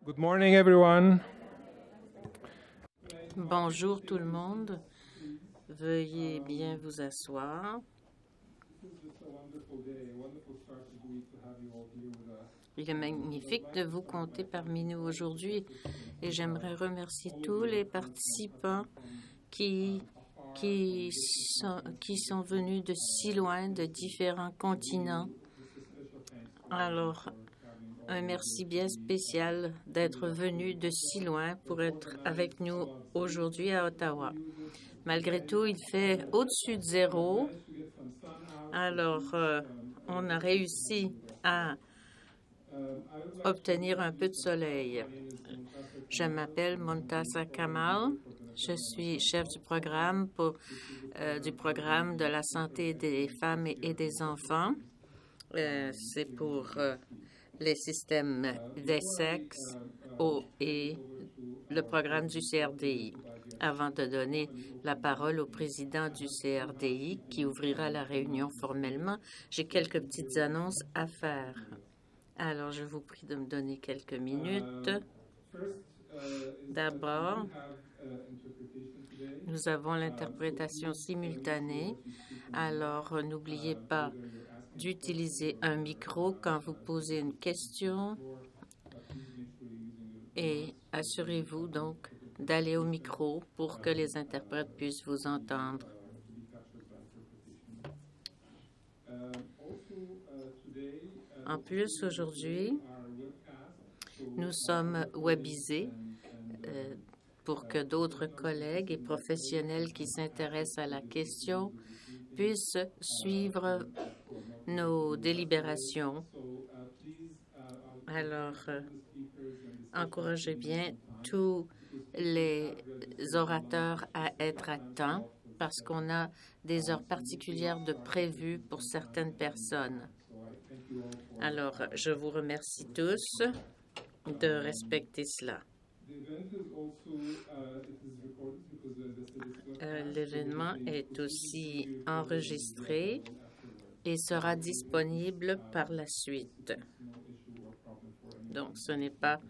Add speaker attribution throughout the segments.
Speaker 1: Good morning, everyone.
Speaker 2: Bonjour tout le monde. Veuillez bien vous asseoir. Il est magnifique de vous compter parmi nous aujourd'hui et j'aimerais remercier tous les participants qui sont venus de si loin, de différents continents. Alors, un merci bien spécial d'être venu de si loin pour être avec nous aujourd'hui à Ottawa. Malgré tout, il fait au-dessus de zéro. Alors, on a réussi à obtenir un peu de soleil. Je m'appelle Montasa Kamal. Je suis chef du programme de la santé des femmes et des enfants. C'est pour les systèmes d'ESSEC et le programme du CRDI. Avant de donner la parole au président du CRDI qui ouvrira la réunion formellement, j'ai quelques petites annonces à faire. Alors, je vous prie de me donner quelques minutes. D'abord, nous avons l'interprétation simultanée. Alors, n'oubliez pas d'utiliser un micro quand vous posez une question et assurez-vous donc d'aller au micro pour que les interprètes puissent vous entendre. En plus, aujourd'hui, nous sommes webisés pour que d'autres collègues et professionnels qui s'intéressent à la question puissent suivre nos délibérations. Alors, encouragez bien tous les orateurs à être à temps parce qu'on a des heures particulières de prévues pour certaines personnes. Alors, je vous remercie tous de respecter cela. L'événement est aussi enregistré et sera disponible par la suite. Donc, ce n'est pas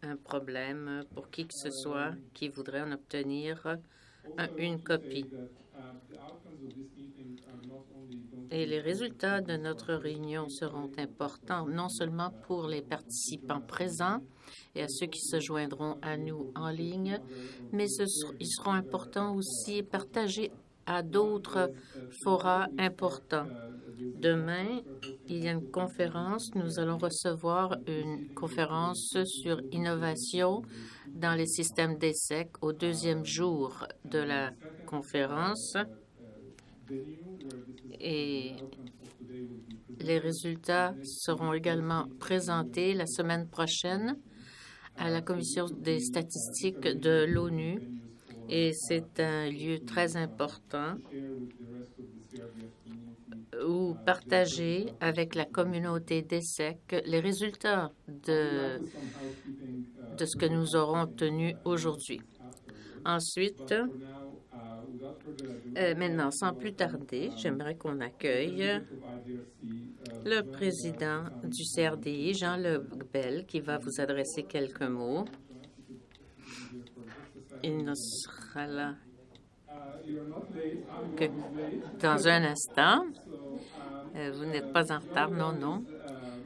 Speaker 2: un problème pour qui que ce soit qui voudrait en obtenir une copie. Et les résultats de notre réunion seront importants non seulement pour les participants présents et à ceux qui se joindront à nous en ligne, mais ils seront importants aussi et partagés à d'autres forats importants. Demain, il y a une conférence. Nous allons recevoir une conférence sur innovation dans les systèmes d'ESSEC au deuxième jour de la conférence. Et les résultats seront également présentés la semaine prochaine à la Commission des statistiques de l'ONU. Et c'est un lieu très important où partager avec la communauté d'ESSEC les résultats de ce que nous aurons obtenu aujourd'hui. Ensuite, maintenant, sans plus tarder, j'aimerais qu'on accueille le président du CRDI, Jean Lebel, qui va vous adresser quelques mots. Il ne sera là que dans un instant. Vous n'êtes pas en retard, non, non.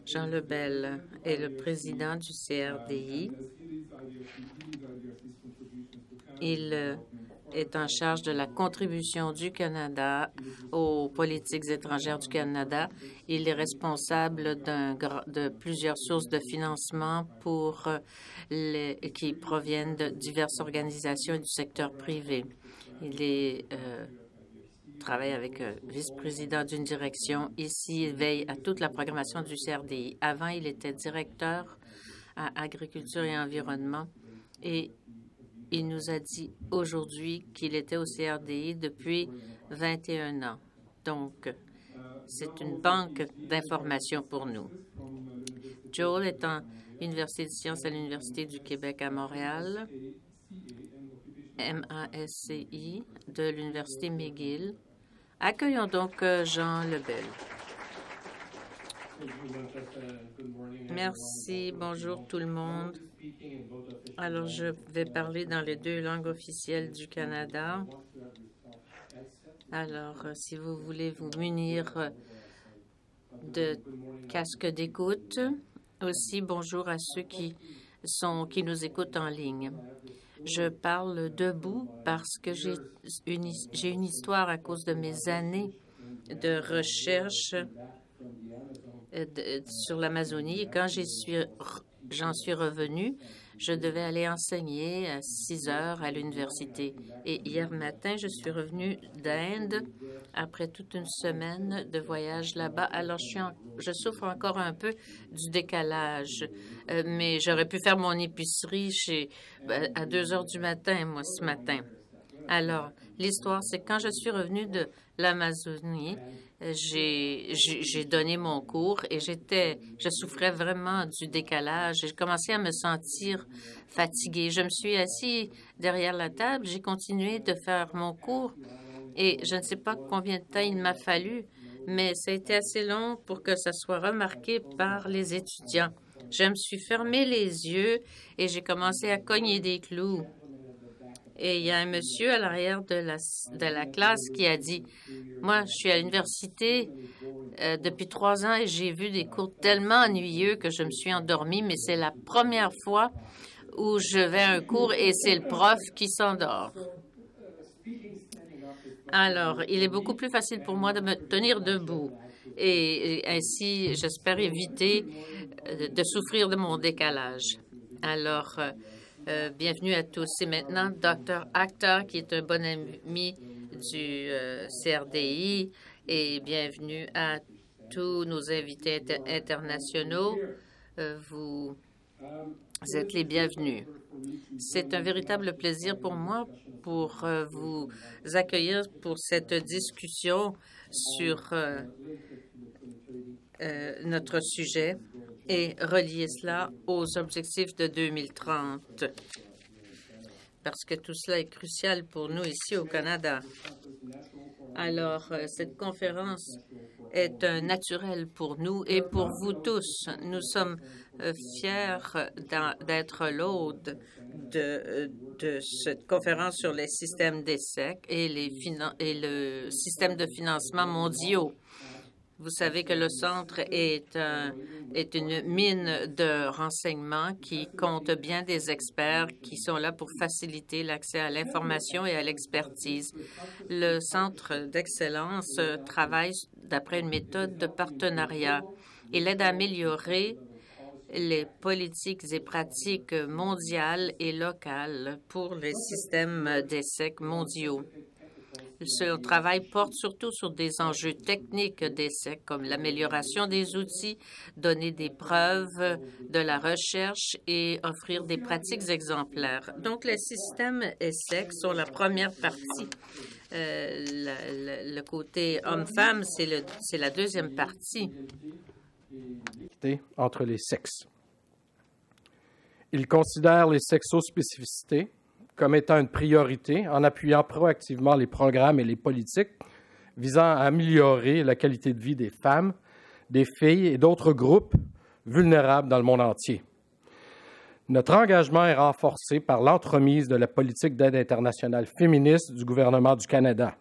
Speaker 2: Jean Lebel est le président du CRDI. Il est en charge de la contribution du Canada aux politiques étrangères du Canada. Il est responsable de plusieurs sources de financement qui proviennent de diverses organisations et du secteur privé. Il travaille avec vice-président d'une direction. Ici, il veille à toute la programmation du CRDI. Avant, il était directeur à Agriculture et Environnement et il nous a dit aujourd'hui qu'il était au CRDI depuis 21 ans. Donc, c'est une banque d'informations pour nous. Joel est en Université de sciences à l'Université du Québec à Montréal, MASCI de l'Université McGill. Accueillons donc Jean Lebel. Merci. Bonjour tout le monde. Alors, je vais parler dans les 2 langues officielles du Canada. Alors, si vous voulez vous munir de casques d'écoute. Aussi, bonjour à ceux qui nous écoutent en ligne. Je parle debout parce que j'ai une histoire à cause de mes années de recherche sur l'Amazonie. Et quand j'en suis revenue, je devais aller enseigner à 6 heures à l'université. Et hier matin, je suis revenue d'Inde après toute une semaine de voyage là-bas. Alors, je souffre encore un peu du décalage, mais j'aurais pu faire mon épicerie à 2 heures du matin, moi, ce matin. Alors, l'histoire, c'est que quand je suis revenue de l'Amazonie, j'ai donné mon cours et je souffrais vraiment du décalage. J'ai commencé à me sentir fatiguée. Je me suis assise derrière la table, j'ai continué de faire mon cours et je ne sais pas combien de temps il m'a fallu, mais ça a été assez long pour que ça soit remarqué par les étudiants. Je me suis fermé les yeux et j'ai commencé à cogner des clous. Et il y a un monsieur à l'arrière de la classe qui a dit, « Moi, je suis à l'université depuis 3 ans et j'ai vu des cours tellement ennuyeux que je me suis endormie, mais c'est la première fois où je vais à un cours et c'est le prof qui s'endort. » Alors, il est beaucoup plus facile pour moi de me tenir debout et ainsi, j'espère éviter de souffrir de mon décalage. Alors, bienvenue à tous. C'est maintenant Dr. Akhtar, qui est un bon ami du CRDI, et bienvenue à tous nos invités internationaux. Vous êtes les bienvenus. C'est un véritable plaisir pour moi pour vous accueillir pour cette discussion sur notre sujet et relier cela aux objectifs de 2030, parce que tout cela est crucial pour nous ici au Canada. Alors, cette conférence est un naturel pour nous et pour vous tous. Nous sommes fiers d'être l'hôte de cette conférence sur les systèmes d'ESSEC et le système de financement mondiaux. Vous savez que le centre est une mine de renseignements qui compte bien des experts qui sont là pour faciliter l'accès à l'information et à l'expertise. Le centre d'excellence travaille d'après une méthode de partenariat. Il aide à améliorer les politiques et pratiques mondiales et locales pour les systèmes d'ESSEC mondiaux. Ce travail porte surtout sur des enjeux techniques d'ESSEC, comme l'amélioration des outils, donner des preuves de la recherche et offrir des pratiques exemplaires. Donc, les systèmes ESSEC sont la première partie. Le côté homme-femme, c'est la deuxième partie.
Speaker 1: Entre les sexes. Il considère les sexospécificités comme étant une priorité en appuyant proactivement les programmes et les politiques visant à améliorer la qualité de vie des femmes, des filles et d'autres groupes vulnérables dans le monde entier. Notre engagement est renforcé par l'entremise de la politique d'aide internationale féministe du gouvernement du Canada.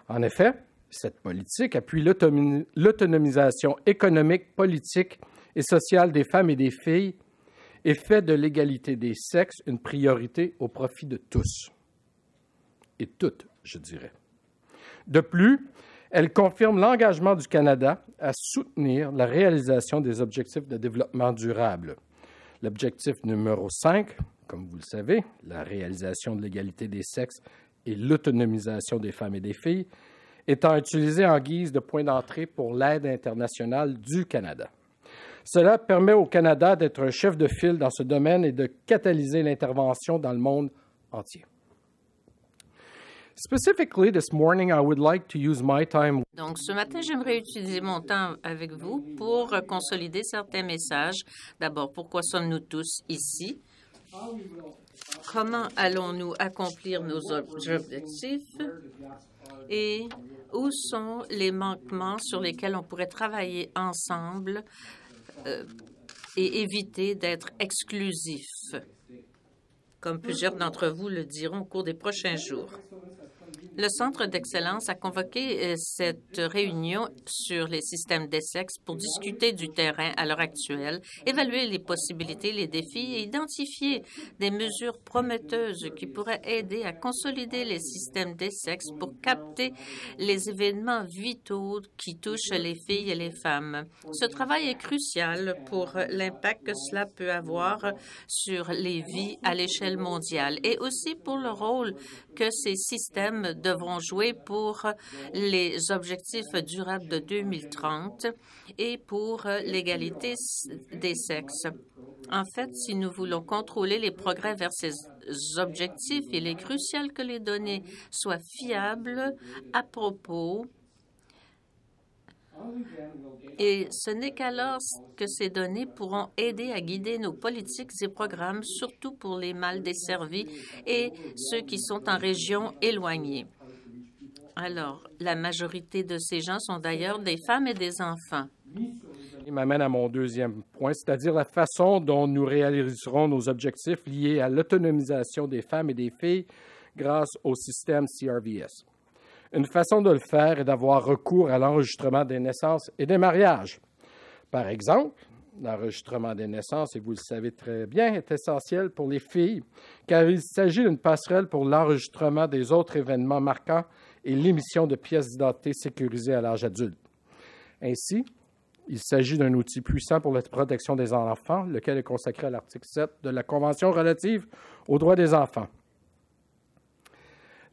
Speaker 1: En effet, cette politique appuie l'autonomisation économique, politique et sociale des femmes et des filles et fait de l'égalité des sexes une priorité au profit de tous. Et toutes, je dirais. De plus, elle confirme l'engagement du Canada à soutenir la réalisation des objectifs de développement durable. L'objectif numéro 5, comme vous le savez, la réalisation de l'égalité des sexes et l'autonomisation des femmes et des filles, étant utilisé en guise de point d'entrée pour l'aide internationale du Canada. Cela permet au Canada d'être un chef de file dans ce domaine et de catalyser l'intervention dans le monde entier. Specifically, this morning, I would like to use my time.
Speaker 2: Donc, ce matin, j'aimerais utiliser mon temps avec vous pour consolider certains messages. D'abord, pourquoi sommes-nous tous ici? Comment allons-nous accomplir nos objectifs? Et Où sont les manquements sur lesquels on pourrait travailler ensemble et éviter d'être exclusifs, comme plusieurs d'entre vous le diront au cours des prochains jours? Le Centre d'excellence a convoqué cette réunion sur les systèmes d'Essex pour discuter du terrain à l'heure actuelle, évaluer les possibilités, les défis et identifier des mesures prometteuses qui pourraient aider à consolider les systèmes d'Essex pour capter les événements vitaux qui touchent les filles et les femmes. Ce travail est crucial pour l'impact que cela peut avoir sur les vies à l'échelle mondiale et aussi pour le rôle que ces systèmes devront jouer pour les objectifs durables de 2030 et pour l'égalité des sexes. En fait, si nous voulons contrôler les progrès vers ces objectifs, il est crucial que les données soient fiables à propos. Et ce n'est qu'alors que ces données pourront aider à guider nos politiques et programmes, surtout pour les mal desservis et ceux qui sont en régions éloignées. Alors, la majorité de ces gens sont d'ailleurs des femmes et des enfants.
Speaker 1: Il m'amène à mon deuxième point, c'est-à-dire la façon dont nous réaliserons nos objectifs liés à l'autonomisation des femmes et des filles grâce au système CRVS. Une façon de le faire est d'avoir recours à l'enregistrement des naissances et des mariages. Par exemple, l'enregistrement des naissances, et vous le savez très bien, est essentiel pour les filles, car il s'agit d'une passerelle pour l'enregistrement des autres événements marquants et l'émission de pièces d'identité sécurisées à l'âge adulte. Ainsi, il s'agit d'un outil puissant pour la protection des enfants, lequel est consacré à l'article 7 de la Convention relative aux droits des enfants.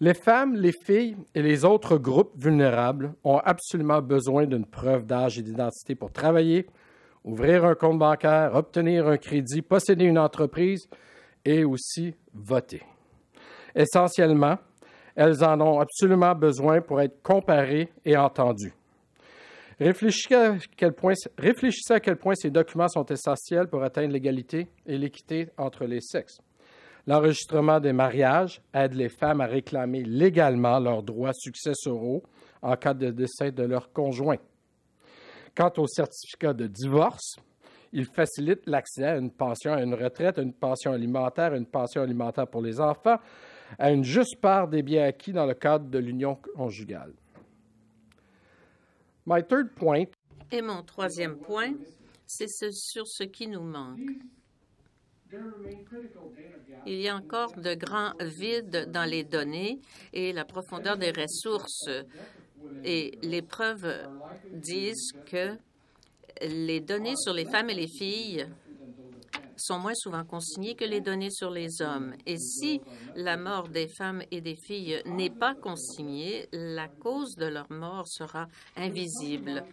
Speaker 1: Les femmes, les filles et les autres groupes vulnérables ont absolument besoin d'une preuve d'âge et d'identité pour travailler, ouvrir un compte bancaire, obtenir un crédit, posséder une entreprise et aussi voter. Essentiellement, elles en ont absolument besoin pour être comparées et entendues. Réfléchissez à quel point ces documents sont essentiels pour atteindre l'égalité et l'équité entre les sexes. L'enregistrement des mariages aide les femmes à réclamer légalement leurs droits successoraux en cas de décès de leur conjoint. Quant au certificat de divorce, il facilite l'accès à une pension, à une retraite, à une pension alimentaire pour les enfants, à une juste part des biens acquis dans le cadre de l'union conjugale. My third point.
Speaker 2: Et mon troisième point, c'est sur ce qui nous manque. Il y a encore de grands vides dans les données et la profondeur des ressources. Et les preuves disent que les données sur les femmes et les filles sont moins souvent consignées que les données sur les hommes. Et si la mort des femmes et des filles n'est pas consignée, la cause de leur mort sera invisible,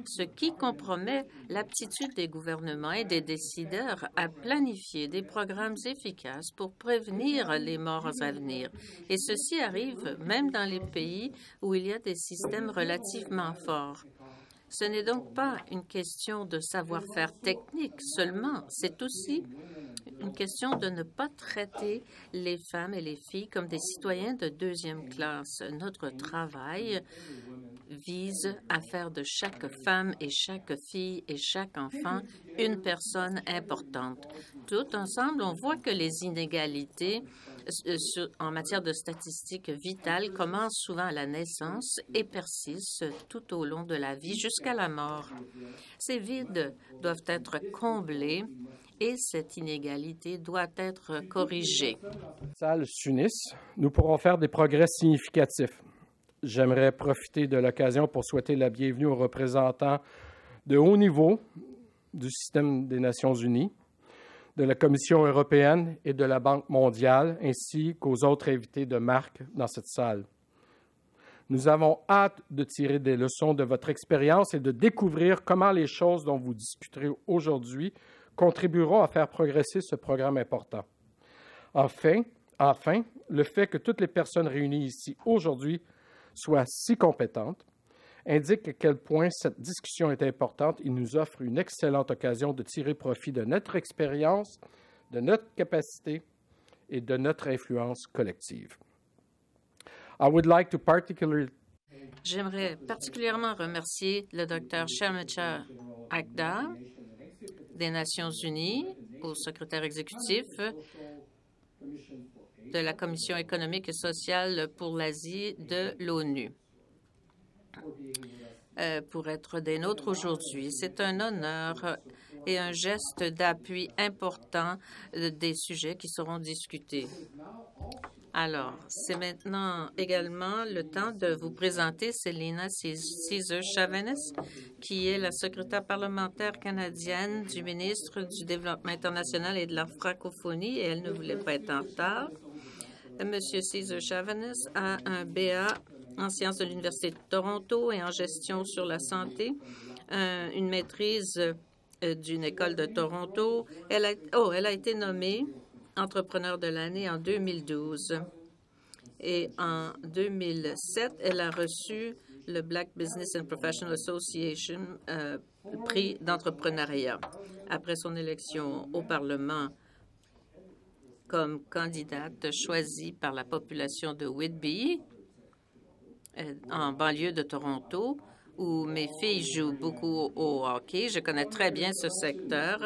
Speaker 2: ce qui compromet l'aptitude des gouvernements et des décideurs à planifier des programmes efficaces pour prévenir les morts à venir. Et ceci arrive même dans les pays où il y a des systèmes relativement forts. Ce n'est donc pas une question de savoir-faire technique seulement, c'est aussi une question de ne pas traiter les femmes et les filles comme des citoyens de deuxième classe. Notre travail vise à faire de chaque femme et chaque fille et chaque enfant une personne importante. Tout ensemble, on voit que les inégalités en matière de statistiques vitales commencent souvent à la naissance et persistent tout au long de la vie jusqu'à la mort. Ces vides doivent être comblés et cette inégalité doit être corrigée.
Speaker 1: Salles s'unissent, nous pourrons faire des progrès significatifs. J'aimerais profiter de l'occasion pour souhaiter la bienvenue aux représentants de haut niveau du système des Nations unies, de la Commission européenne et de la Banque mondiale, ainsi qu'aux autres invités de marque dans cette salle. Nous avons hâte de tirer des leçons de votre expérience et de découvrir comment les choses dont vous discuterez aujourd'hui contribueront à faire progresser ce programme important. Enfin, le fait que toutes les personnes réunies ici aujourd'hui soient si compétentes indique à quel point cette discussion est importante et nous offre une excellente occasion de tirer profit de notre expérience, de notre capacité et de notre influence collective. I would like to particularly
Speaker 2: J'aimerais particulièrement remercier le Dr. Shamikha Agda des Nations unies, au secrétaire exécutif de la Commission économique et sociale pour l'Asie de l'ONU, pour être des nôtres aujourd'hui. C'est un honneur et un geste d'appui important des sujets qui seront discutés. Alors, c'est maintenant également le temps de vous présenter Celina Caesar-Chavannes, qui est la secrétaire parlementaire canadienne du ministre du Développement international et de la francophonie, et elle ne voulait pas être en retard. Monsieur Caesar-Chavannes a un BA en sciences de l'Université de Toronto et en gestion sur la santé, une maîtrise d'une école de Toronto. Elle a été nommée entrepreneur de l'année en 2012. Et en 2007, elle a reçu le Black Business and Professional Association prix d'entrepreneuriat. Après son élection au Parlement comme candidate choisie par la population de Whitby, en banlieue de Toronto, où mes filles jouent beaucoup au hockey. Je connais très bien ce secteur.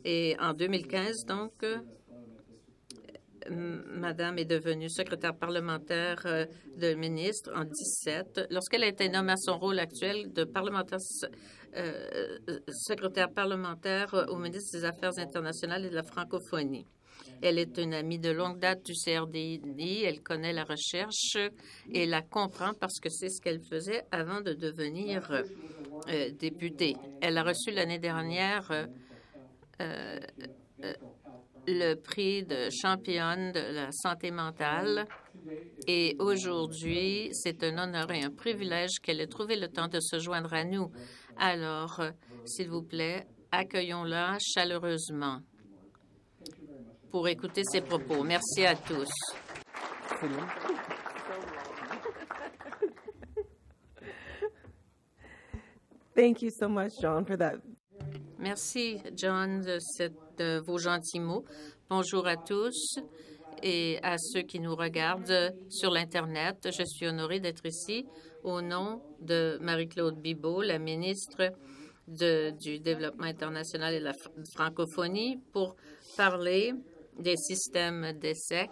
Speaker 2: Et en 2015, donc, Madame est devenue secrétaire parlementaire de ministre en 2017, lorsqu'elle a été nommée à son rôle actuel de secrétaire parlementaire au ministre des Affaires internationales et de la francophonie. Elle est une amie de longue date du CRDI. Elle connaît la recherche et la comprend parce que c'est ce qu'elle faisait avant de devenir députée. Elle a reçu l'année dernière le prix de championne de la santé mentale. Et aujourd'hui, c'est un honneur et un privilège qu'elle ait trouvé le temps de se joindre à nous. Alors, s'il vous plaît, accueillons-la chaleureusement pour écouter ses propos. Merci à tous.
Speaker 3: Thank you so much, John, for that.
Speaker 2: Merci, John, de vos gentils mots. Bonjour à tous et à ceux qui nous regardent sur l'Internet. Je suis honorée d'être ici au nom de Marie-Claude Bibeau, la ministre du Développement international et de la francophonie, pour parler des systèmes d'essai.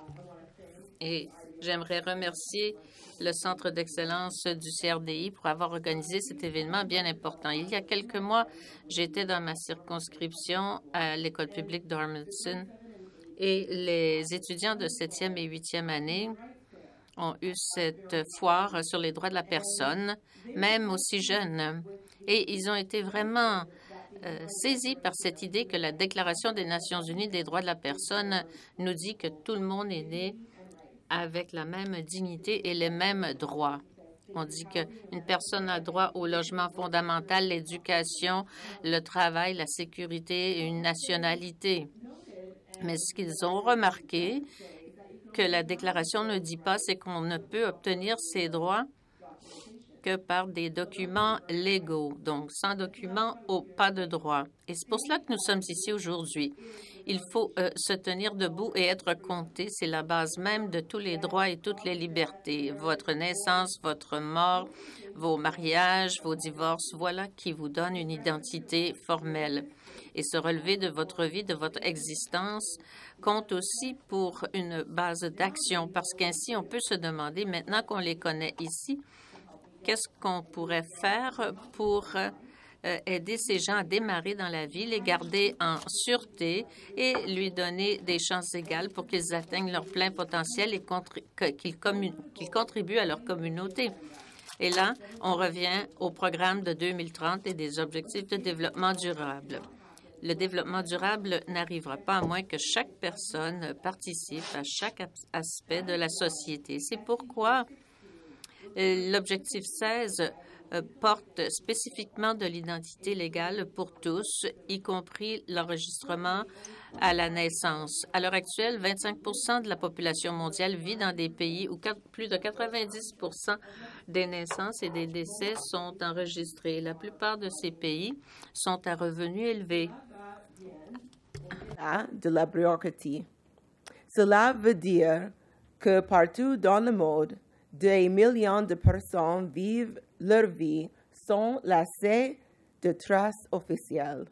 Speaker 2: Et j'aimerais remercier le Centre d'excellence du CRDI pour avoir organisé cet événement bien important. Il y a quelques mois, j'étais dans ma circonscription à l'école publique d'Armidson et les étudiants de 7e et 8e année ont eu cette foire sur les droits de la personne, même aussi jeunes. Et ils ont été vraiment saisis par cette idée que la Déclaration des Nations unies des droits de la personne nous dit que tout le monde est né avec la même dignité et les mêmes droits. On dit qu'une personne a droit au logement fondamental, l'éducation, le travail, la sécurité et une nationalité. Mais ce qu'ils ont remarqué que la Déclaration ne dit pas, c'est qu'on ne peut obtenir ces droits que par des documents légaux. Donc, sans documents, pas de droit. Et c'est pour cela que nous sommes ici aujourd'hui. Il faut se tenir debout et être compté. C'est la base même de tous les droits et toutes les libertés. Votre naissance, votre mort, vos mariages, vos divorces, voilà qui vous donne une identité formelle. Et se relever de votre vie, de votre existence, compte aussi pour une base d'action, parce qu'ainsi, on peut se demander, maintenant qu'on les connaît ici, qu'est-ce qu'on pourrait faire pour aider ces gens à démarrer dans la vie, les garder en sûreté et lui donner des chances égales pour qu'ils atteignent leur plein potentiel et qu'ils contribuent à leur communauté. Et là, on revient au programme de 2030 et des objectifs de développement durable. Le développement durable n'arrivera pas à moins que chaque personne participe à chaque aspect de la société. C'est pourquoi l'objectif 16 porte spécifiquement de l'identité légale pour tous, y compris l'enregistrement à la naissance. À l'heure actuelle, 25 de la population mondiale vit dans des pays où plus de 90 des naissances et des décès sont enregistrés. La plupart de ces pays sont à revenus élevés.
Speaker 3: De la bureaucratie. Cela veut dire que partout dans le monde, des millions de personnes vivent leur vie sans laisser de traces officielles.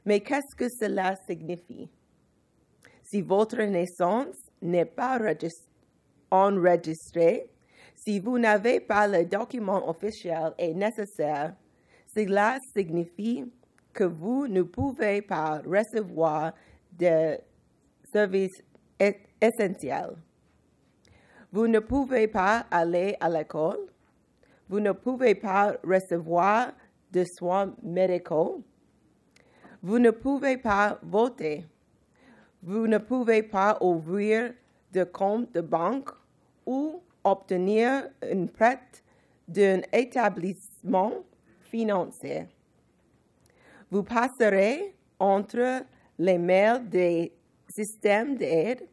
Speaker 3: Mais qu'est-ce que cela signifie? Si votre naissance n'est pas enregistrée, si vous n'avez pas le document officiel et nécessaire, cela signifie que vous ne pouvez pas recevoir des services essentiels. Vous ne pouvez pas aller à l'école. Vous ne pouvez pas recevoir de soins médicaux. Vous ne pouvez pas voter. Vous ne pouvez pas ouvrir de compte de banque ou obtenir un prêt d'un établissement financier. Vous passerez entre les mails des systèmes d'aide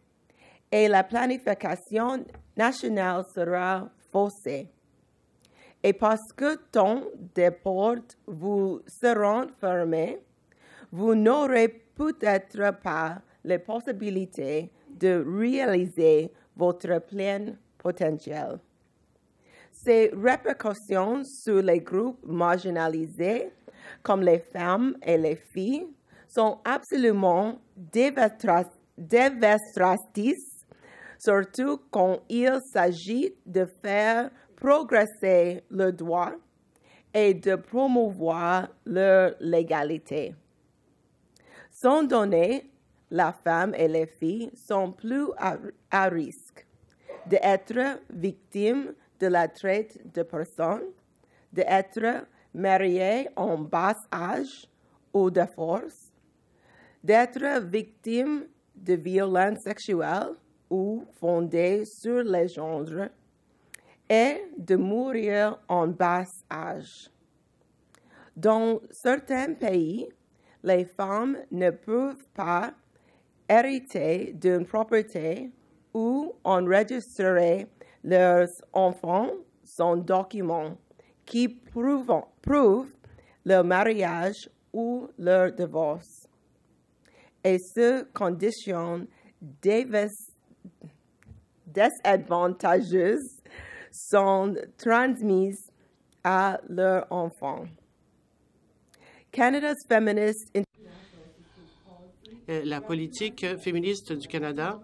Speaker 3: et la planification nationale sera faussée. Et parce que tant de portes vous seront fermées, vous n'aurez peut-être pas la possibilité de réaliser votre plein potentiel. Ces répercussions sur les groupes marginalisés, comme les femmes et les filles, sont absolument dévastatrices, surtout quand il s'agit de faire progresser leurs droits et de promouvoir leur légalité. Sans donner, la femme et les filles sont plus à risque d'être victimes de la traite de personnes, d'être mariées en bas âge ou de force, d'être victimes de violences sexuelles ou fondées sur les genres, et de mourir en bas âge. Dans certains pays, les femmes ne peuvent pas hériter d'une propriété ou enregistrer leurs enfants sans document qui prouvent leur mariage ou leur divorce. Et ces conditions désavantageuses sont transmises à leurs enfants. Canada's feminist
Speaker 4: La politique féministe du Canada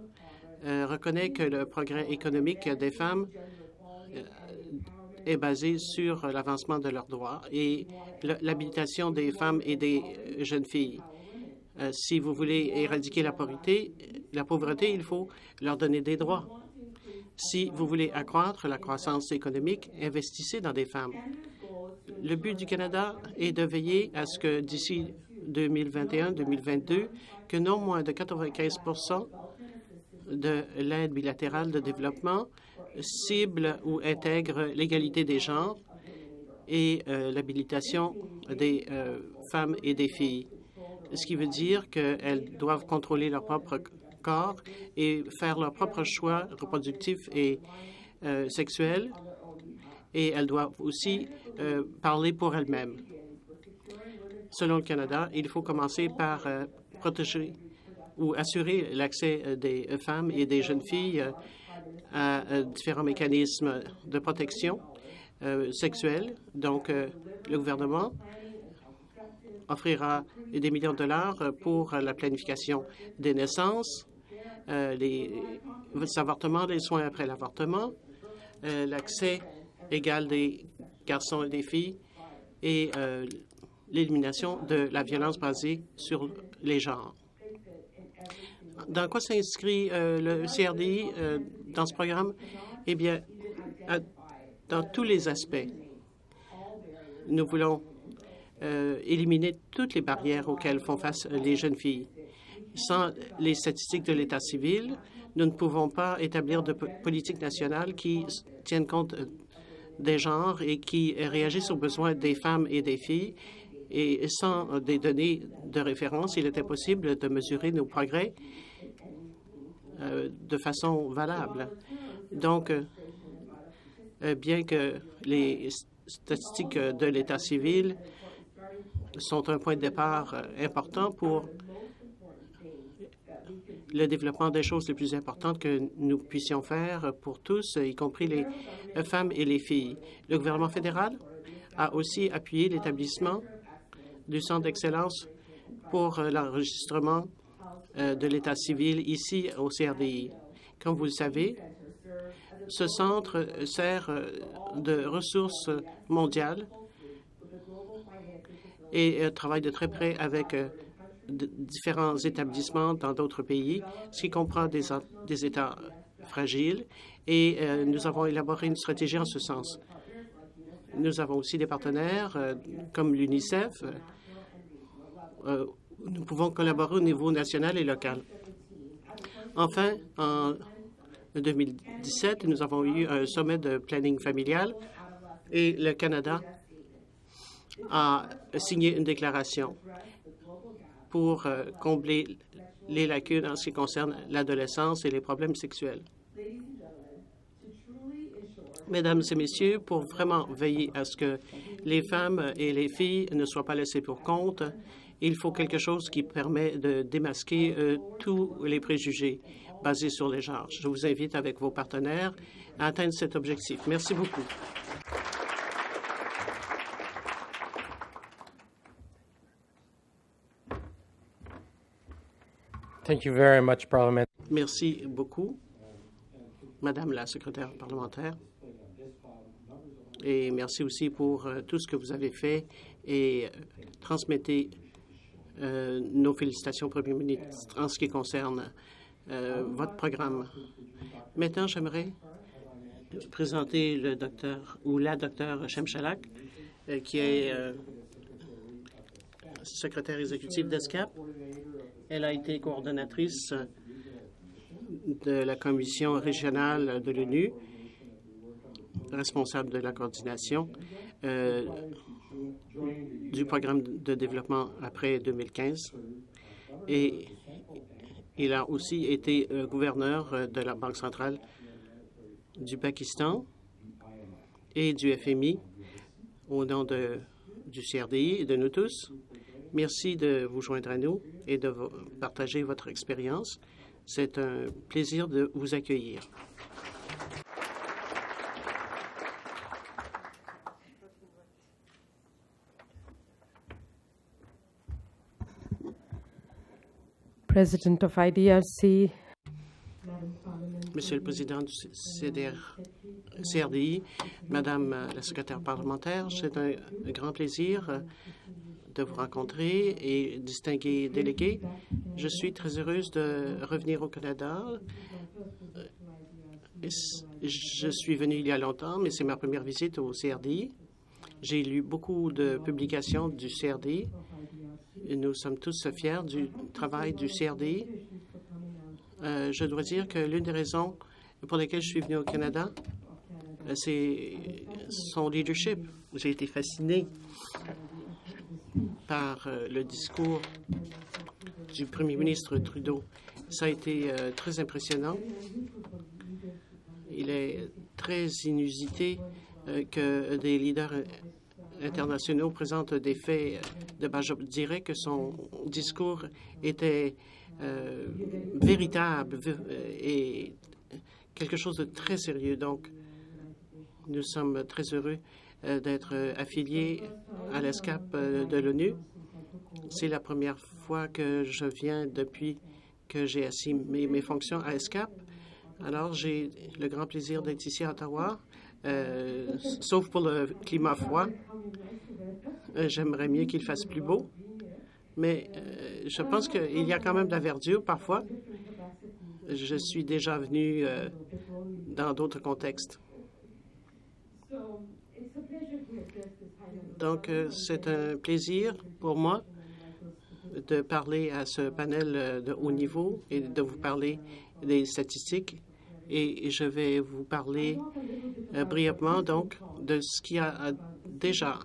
Speaker 4: reconnaît que le progrès économique des femmes est basé sur l'avancement de leurs droits et l'habilitation des femmes et des jeunes filles. Si vous voulez éradiquer la pauvreté, il faut leur donner des droits. Si vous voulez accroître la croissance économique, investissez dans des femmes. Le but du Canada est de veiller à ce que d'ici 2021-2022, que non moins de 95 de l'aide bilatérale de développement cible ou intègre l'égalité des genres et l'habilitation des femmes et des filles. Ce qui veut dire qu'elles doivent contrôler leur propre corps et faire leurs propres choix reproductifs et sexuels, et elles doivent aussi parler pour elles-mêmes. Selon le Canada, il faut commencer par protéger ou assurer l'accès des femmes et des jeunes filles à différents mécanismes de protection sexuelle. Donc, le gouvernement offrira des millions de dollars pour la planification des naissances, les avortements, les soins après l'avortement, l'accès égal des garçons et des filles et l'élimination de la violence basée sur les genres. Dans quoi s'inscrit le CRDI dans ce programme? Eh bien, dans tous les aspects. Nous voulons éliminer toutes les barrières auxquelles font face les jeunes filles. Sans les statistiques de l'État civil, nous ne pouvons pas établir de politique nationale qui tienne compte des genres et qui réagissent aux besoins des femmes et des filles. Et sans des données de référence, il est impossible de mesurer nos progrès de façon valable. Donc, bien que les statistiques de l'État civil sont un point de départ important pour le développement des choses les plus importantes que nous puissions faire pour tous, y compris les femmes et les filles. Le gouvernement fédéral a aussi appuyé l'établissement du Centre d'excellence pour l'enregistrement de l'État civil ici au CRDI. Comme vous le savez, ce centre sert de ressources mondiales et travaille de très près avec différents établissements dans d'autres pays, ce qui comprend des États fragiles, et nous avons élaboré une stratégie en ce sens. Nous avons aussi des partenaires comme l'UNICEF. Nous pouvons collaborer au niveau national et local. Enfin, en 2017, nous avons eu un sommet de planning familial et le Canada a signé une déclaration pour combler les lacunes en ce qui concerne l'adolescence et les problèmes sexuels. Mesdames et messieurs, pour vraiment veiller à ce que les femmes et les filles ne soient pas laissées pour compte, il faut quelque chose qui permet de démasquer tous les préjugés basés sur les genres. Je vous invite avec vos partenaires à atteindre cet objectif. Merci beaucoup.
Speaker 1: Thank you very much, Parliament.
Speaker 4: Merci beaucoup, Madame la secrétaire parlementaire. Et merci aussi pour tout ce que vous avez fait et transmettez nos félicitations au Premier ministre en ce qui concerne votre programme. Maintenant, j'aimerais présenter le docteur ou la docteure Shemshalak, qui est secrétaire exécutive d'ESCAP. Elle a été coordonnatrice de la Commission régionale de l'ONU, responsable de la coordination du programme de développement après 2015. Et il a aussi été gouverneur de la Banque centrale du Pakistan et du FMI au nom du CRDI et de nous tous. Merci de vous joindre à nous et de partager votre expérience. C'est un plaisir de vous accueillir.
Speaker 5: President of IDRC.
Speaker 4: Monsieur le Président du CRDI, Madame la secrétaire parlementaire, c'est un grand plaisir de vous rencontrer et distingués délégués. Je suis très heureuse de revenir au Canada. Je suis venue il y a longtemps, mais c'est ma première visite au CRDI. J'ai lu beaucoup de publications du CRDI. Et nous sommes tous fiers du travail du CRDI. Je dois dire que l'une des raisons pour lesquelles je suis venue au Canada, c'est son leadership. J'ai été fascinée par le discours du premier ministre Trudeau. Ça a été très impressionnant. Il est très inusité que des leaders internationaux présentent des faits de base. Je dirais que son discours était véritable et quelque chose de très sérieux. Donc, nous sommes très heureux d'être affiliés à l'ESCAP de l'ONU. C'est la première fois que je viens depuis que j'ai assumé mes fonctions à ESCAP. Alors, j'ai le grand plaisir d'être ici à Ottawa, sauf pour le climat froid. J'aimerais mieux qu'il fasse plus beau, mais je pense qu'il y a quand même de la verdure parfois. Je suis déjà venu dans d'autres contextes. Donc, c'est un plaisir pour moi de parler à ce panel de haut niveau et de vous parler des statistiques. Et je vais vous parler brièvement, donc, de ce qui a déjà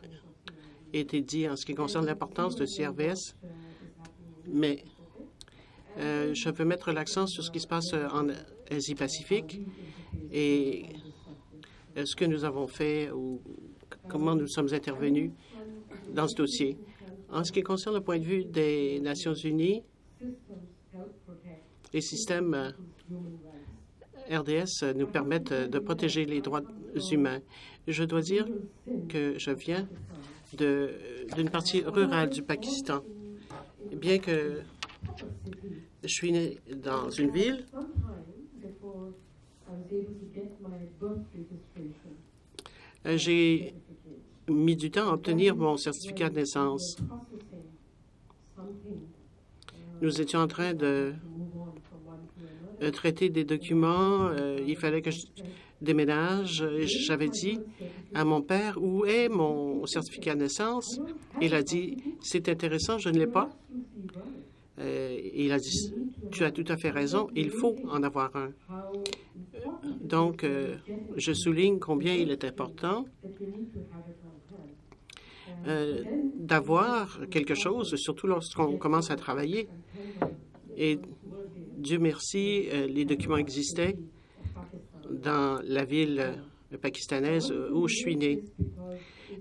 Speaker 4: été dit en ce qui concerne l'importance de CRVS. Mais je veux mettre l'accent sur ce qui se passe en Asie-Pacifique et ce que nous avons fait ou comment nous sommes intervenus dans ce dossier. En ce qui concerne le point de vue des Nations unies, Les systèmes RDS nous permettent de protéger les droits humains. Je dois dire que je viens d'une partie rurale du Pakistan. Bien que je suis né dans une ville, j'ai mis du temps à obtenir mon certificat de naissance. Nous étions en train de traiter des documents. Il fallait que je déménage. J'avais dit à mon père, où est mon certificat de naissance? Il a dit, c'est intéressant, je ne l'ai pas. Il a dit, tu as tout à fait raison, il faut en avoir un. Donc, je souligne combien il est important d'avoir quelque chose, surtout lorsqu'on commence à travailler. Et Dieu merci, les documents existaient dans la ville pakistanaise où je suis né.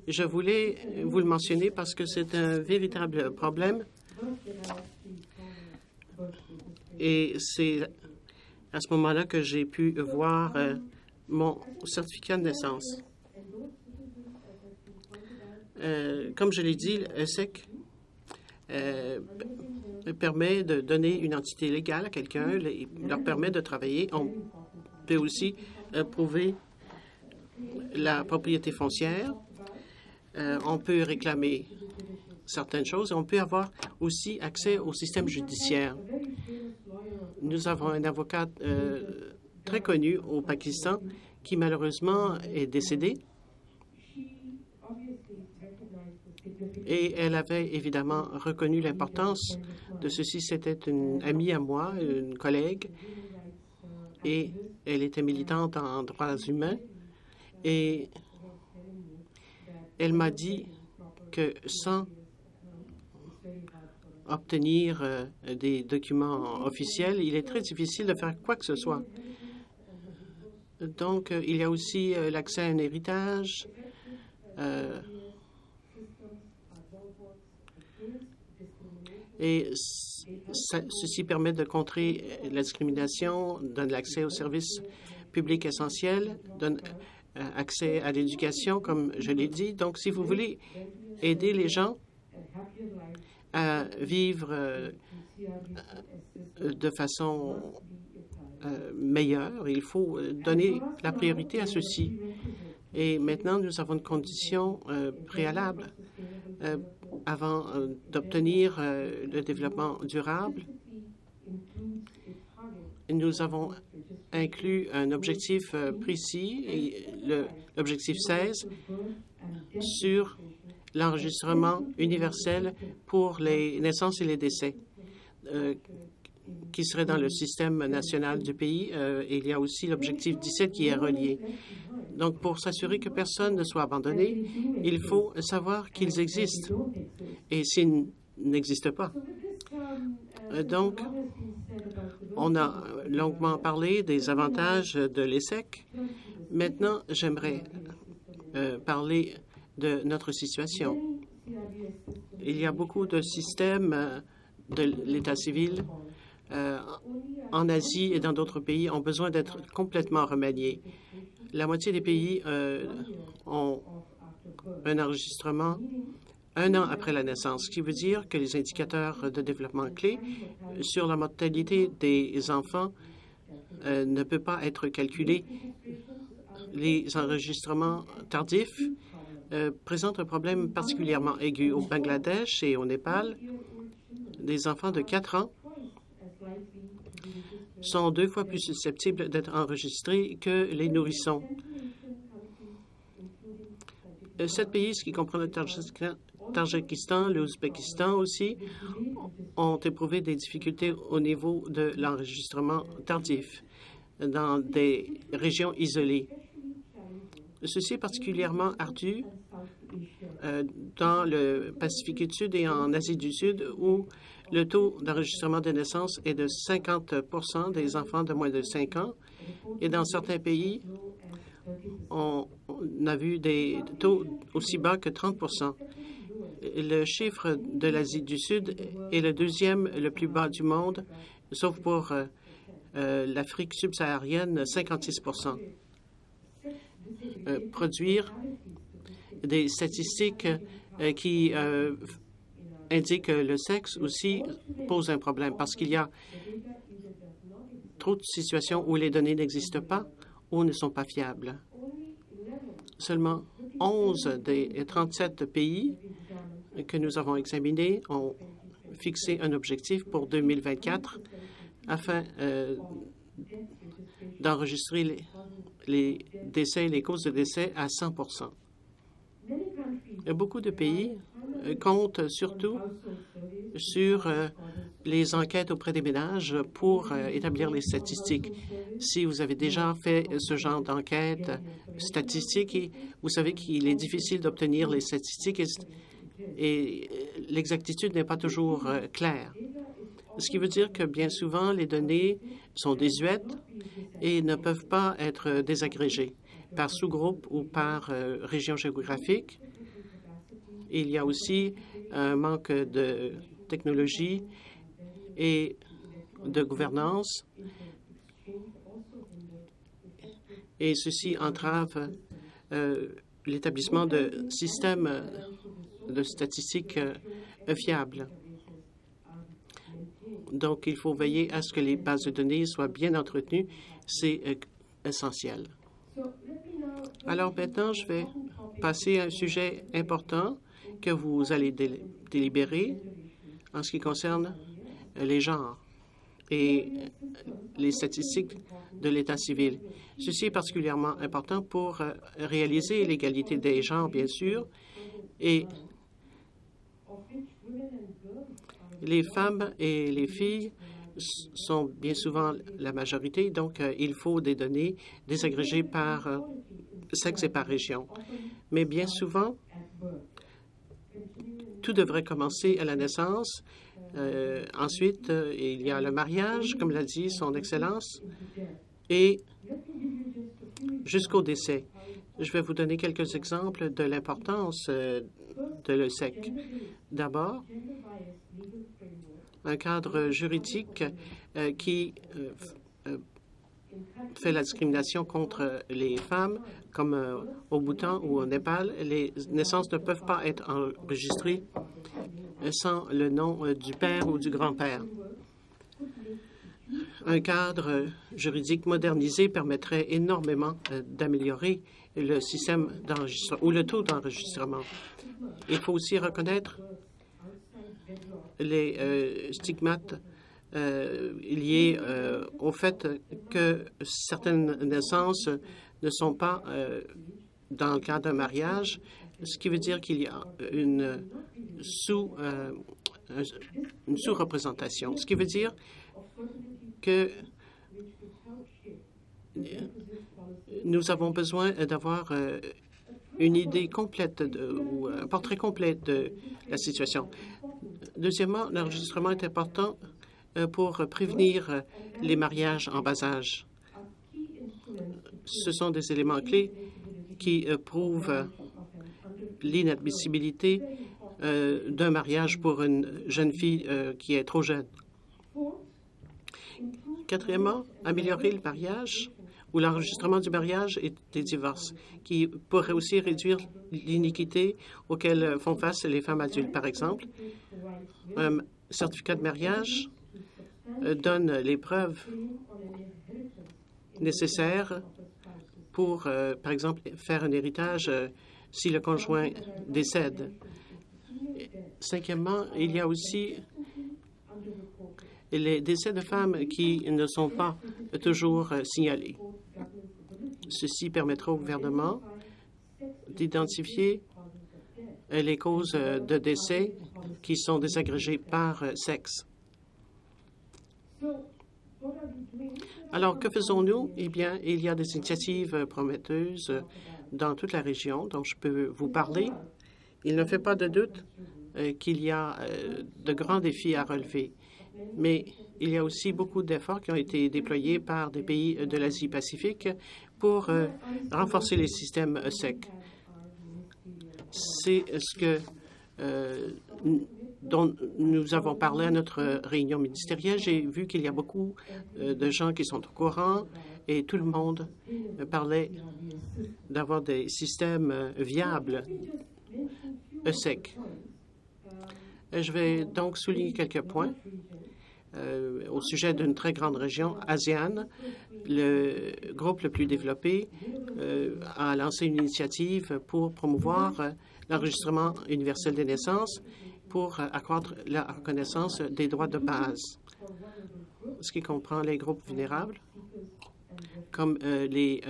Speaker 4: Je voulais vous le mentionner parce que c'est un véritable problème. Et c'est à ce moment-là que j'ai pu voir mon certificat de naissance. Comme je l'ai dit, l'ESSEC permet de donner une entité légale à quelqu'un, leur permet de travailler. On peut aussi prouver la propriété foncière. On peut réclamer certaines choses. On peut avoir aussi accès au système judiciaire. Nous avons un avocat très connu au Pakistan qui malheureusement est décédé. Et elle avait évidemment reconnu l'importance de ceci. C'était une amie à moi, une collègue, et elle était militante en droits humains. Et elle m'a dit que sans obtenir des documents officiels, il est très difficile de faire quoi que ce soit. Donc, il y a aussi l'accès à un héritage. Et ceci permet de contrer la discrimination, donne l'accès aux services publics essentiels, donne accès à l'éducation, comme je l'ai dit. Donc, si vous voulez aider les gens à vivre de façon meilleure, il faut donner la priorité à ceci. Et maintenant, nous avons une condition préalable avant d'obtenir le développement durable. Nous avons inclus un objectif précis, l'objectif 16, sur l'enregistrement universel pour les naissances et les décès, qui serait dans le système national du pays. Et il y a aussi l'objectif 17 qui est relié. Donc, pour s'assurer que personne ne soit abandonné, il faut savoir qu'ils existent et s'ils n'existent pas. Donc, on a longuement parlé des avantages de l'ESSEC. Maintenant, j'aimerais parler de notre situation. Il y a beaucoup de systèmes de l'État civil en Asie et dans d'autres pays ont besoin d'être complètement remaniés. La moitié des pays ont un enregistrement 1 an après la naissance, ce qui veut dire que les indicateurs de développement clés sur la mortalité des enfants ne peuvent pas être calculés. Les enregistrements tardifs présentent un problème particulièrement aigu. Au Bangladesh et au Népal, des enfants de 4 ans sont 2 fois plus susceptibles d'être enregistrés que les nourrissons. 7 pays, ce qui comprend le Tadjikistan, l'Ouzbékistan aussi, ont éprouvé des difficultés au niveau de l'enregistrement tardif dans des régions isolées. Ceci est particulièrement ardu dans le Pacifique Sud et en Asie du Sud, où le taux d'enregistrement de naissance est de 50 des enfants de moins de 5 ans. Et dans certains pays, on a vu des taux aussi bas que 30 Le chiffre de l'Asie du Sud est le 2e le plus bas du monde, sauf pour l'Afrique subsaharienne, 56 produire des statistiques qui indiquent que le sexe aussi pose un problème parce qu'il y a trop de situations où les données n'existent pas ou ne sont pas fiables. Seulement 11 des 37 pays que nous avons examinés ont fixé un objectif pour 2024 afin d'enregistrer les décès, les causes de décès à 100 Beaucoup de pays comptent surtout sur les enquêtes auprès des ménages pour établir les statistiques. Si vous avez déjà fait ce genre d'enquête statistique, vous savez qu'il est difficile d'obtenir les statistiques et l'exactitude n'est pas toujours claire. Ce qui veut dire que bien souvent, les données sont désuètes et ne peuvent pas être désagrégées par sous-groupe ou par région géographique. Il y a aussi un manque de technologie et de gouvernance, et ceci entrave l'établissement de systèmes de statistiques fiables. Donc, il faut veiller à ce que les bases de données soient bien entretenues. C'est essentiel. Alors maintenant, je vais passer à un sujet important que vous allez délibérer en ce qui concerne les genres et les statistiques de l'état civil. Ceci est particulièrement important pour réaliser l'égalité des genres, bien sûr, et les femmes et les filles sont bien souvent la majorité, donc il faut des données désagrégées par sexe et par région. Mais bien souvent, tout devrait commencer à la naissance. Ensuite, il y a le mariage, comme l'a dit Son Excellence, et jusqu'au décès. Je vais vous donner quelques exemples de l'importance de l'ESSEC. D'abord, un cadre juridique qui fait la discrimination contre les femmes, comme au Bhoutan ou au Népal. Les naissances ne peuvent pas être enregistrées sans le nom du père ou du grand-père. Un cadre juridique modernisé permettrait énormément d'améliorer le système d'enregistrement ou le taux d'enregistrement. Il faut aussi reconnaître les stigmates liés au fait que certaines naissances ne sont pas dans le cadre d'un mariage, ce qui veut dire qu'il y a une sous-représentation, ce qui veut dire que nous avons besoin d'avoir une idée complète ou un portrait complet de la situation. Deuxièmement, l'enregistrement est important pour prévenir les mariages en bas âge. Ce sont des éléments clés qui prouvent l'inadmissibilité d'un mariage pour une jeune fille qui est trop jeune. Quatrièmement, améliorer le mariage ou l'enregistrement du mariage et des divorces, qui pourrait aussi réduire l'iniquité auquel font face les femmes adultes. Par exemple, un certificat de mariage donne les preuves nécessaires pour, par exemple, faire un héritage si le conjoint décède. Cinquièmement, il y a aussi les décès de femmes qui ne sont pas toujours signalés. Ceci permettra au gouvernement d'identifier les causes de décès qui sont désagrégées par sexe. Alors, que faisons-nous? Eh bien, il y a des initiatives prometteuses dans toute la région dont je peux vous parler. Il ne fait pas de doute qu'il y a de grands défis à relever, mais il y a aussi beaucoup d'efforts qui ont été déployés par des pays de l'Asie-Pacifique pour renforcer les systèmes ESSEC. C'est ce que dont nous avons parlé à notre réunion ministérielle. J'ai vu qu'il y a beaucoup de gens qui sont au courant et tout le monde parlait d'avoir des systèmes viables ESSEC. Je vais donc souligner quelques points au sujet d'une très grande région, ASEAN. Le groupe le plus développé a lancé une initiative pour promouvoir l'enregistrement universel des naissances pour accroître la reconnaissance des droits de base, ce qui comprend les groupes vulnérables, comme les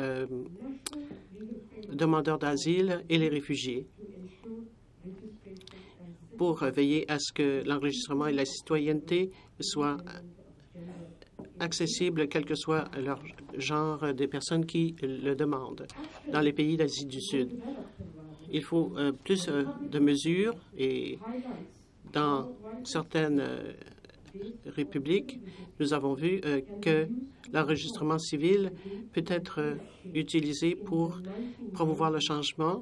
Speaker 4: demandeurs d'asile et les réfugiés, pour veiller à ce que l'enregistrement et la citoyenneté soient accessibles, quel que soit leur genre des personnes qui le demandent dans les pays d'Asie du Sud. Il faut plus de mesures et dans certaines républiques, nous avons vu que l'enregistrement civil peut être utilisé pour promouvoir le changement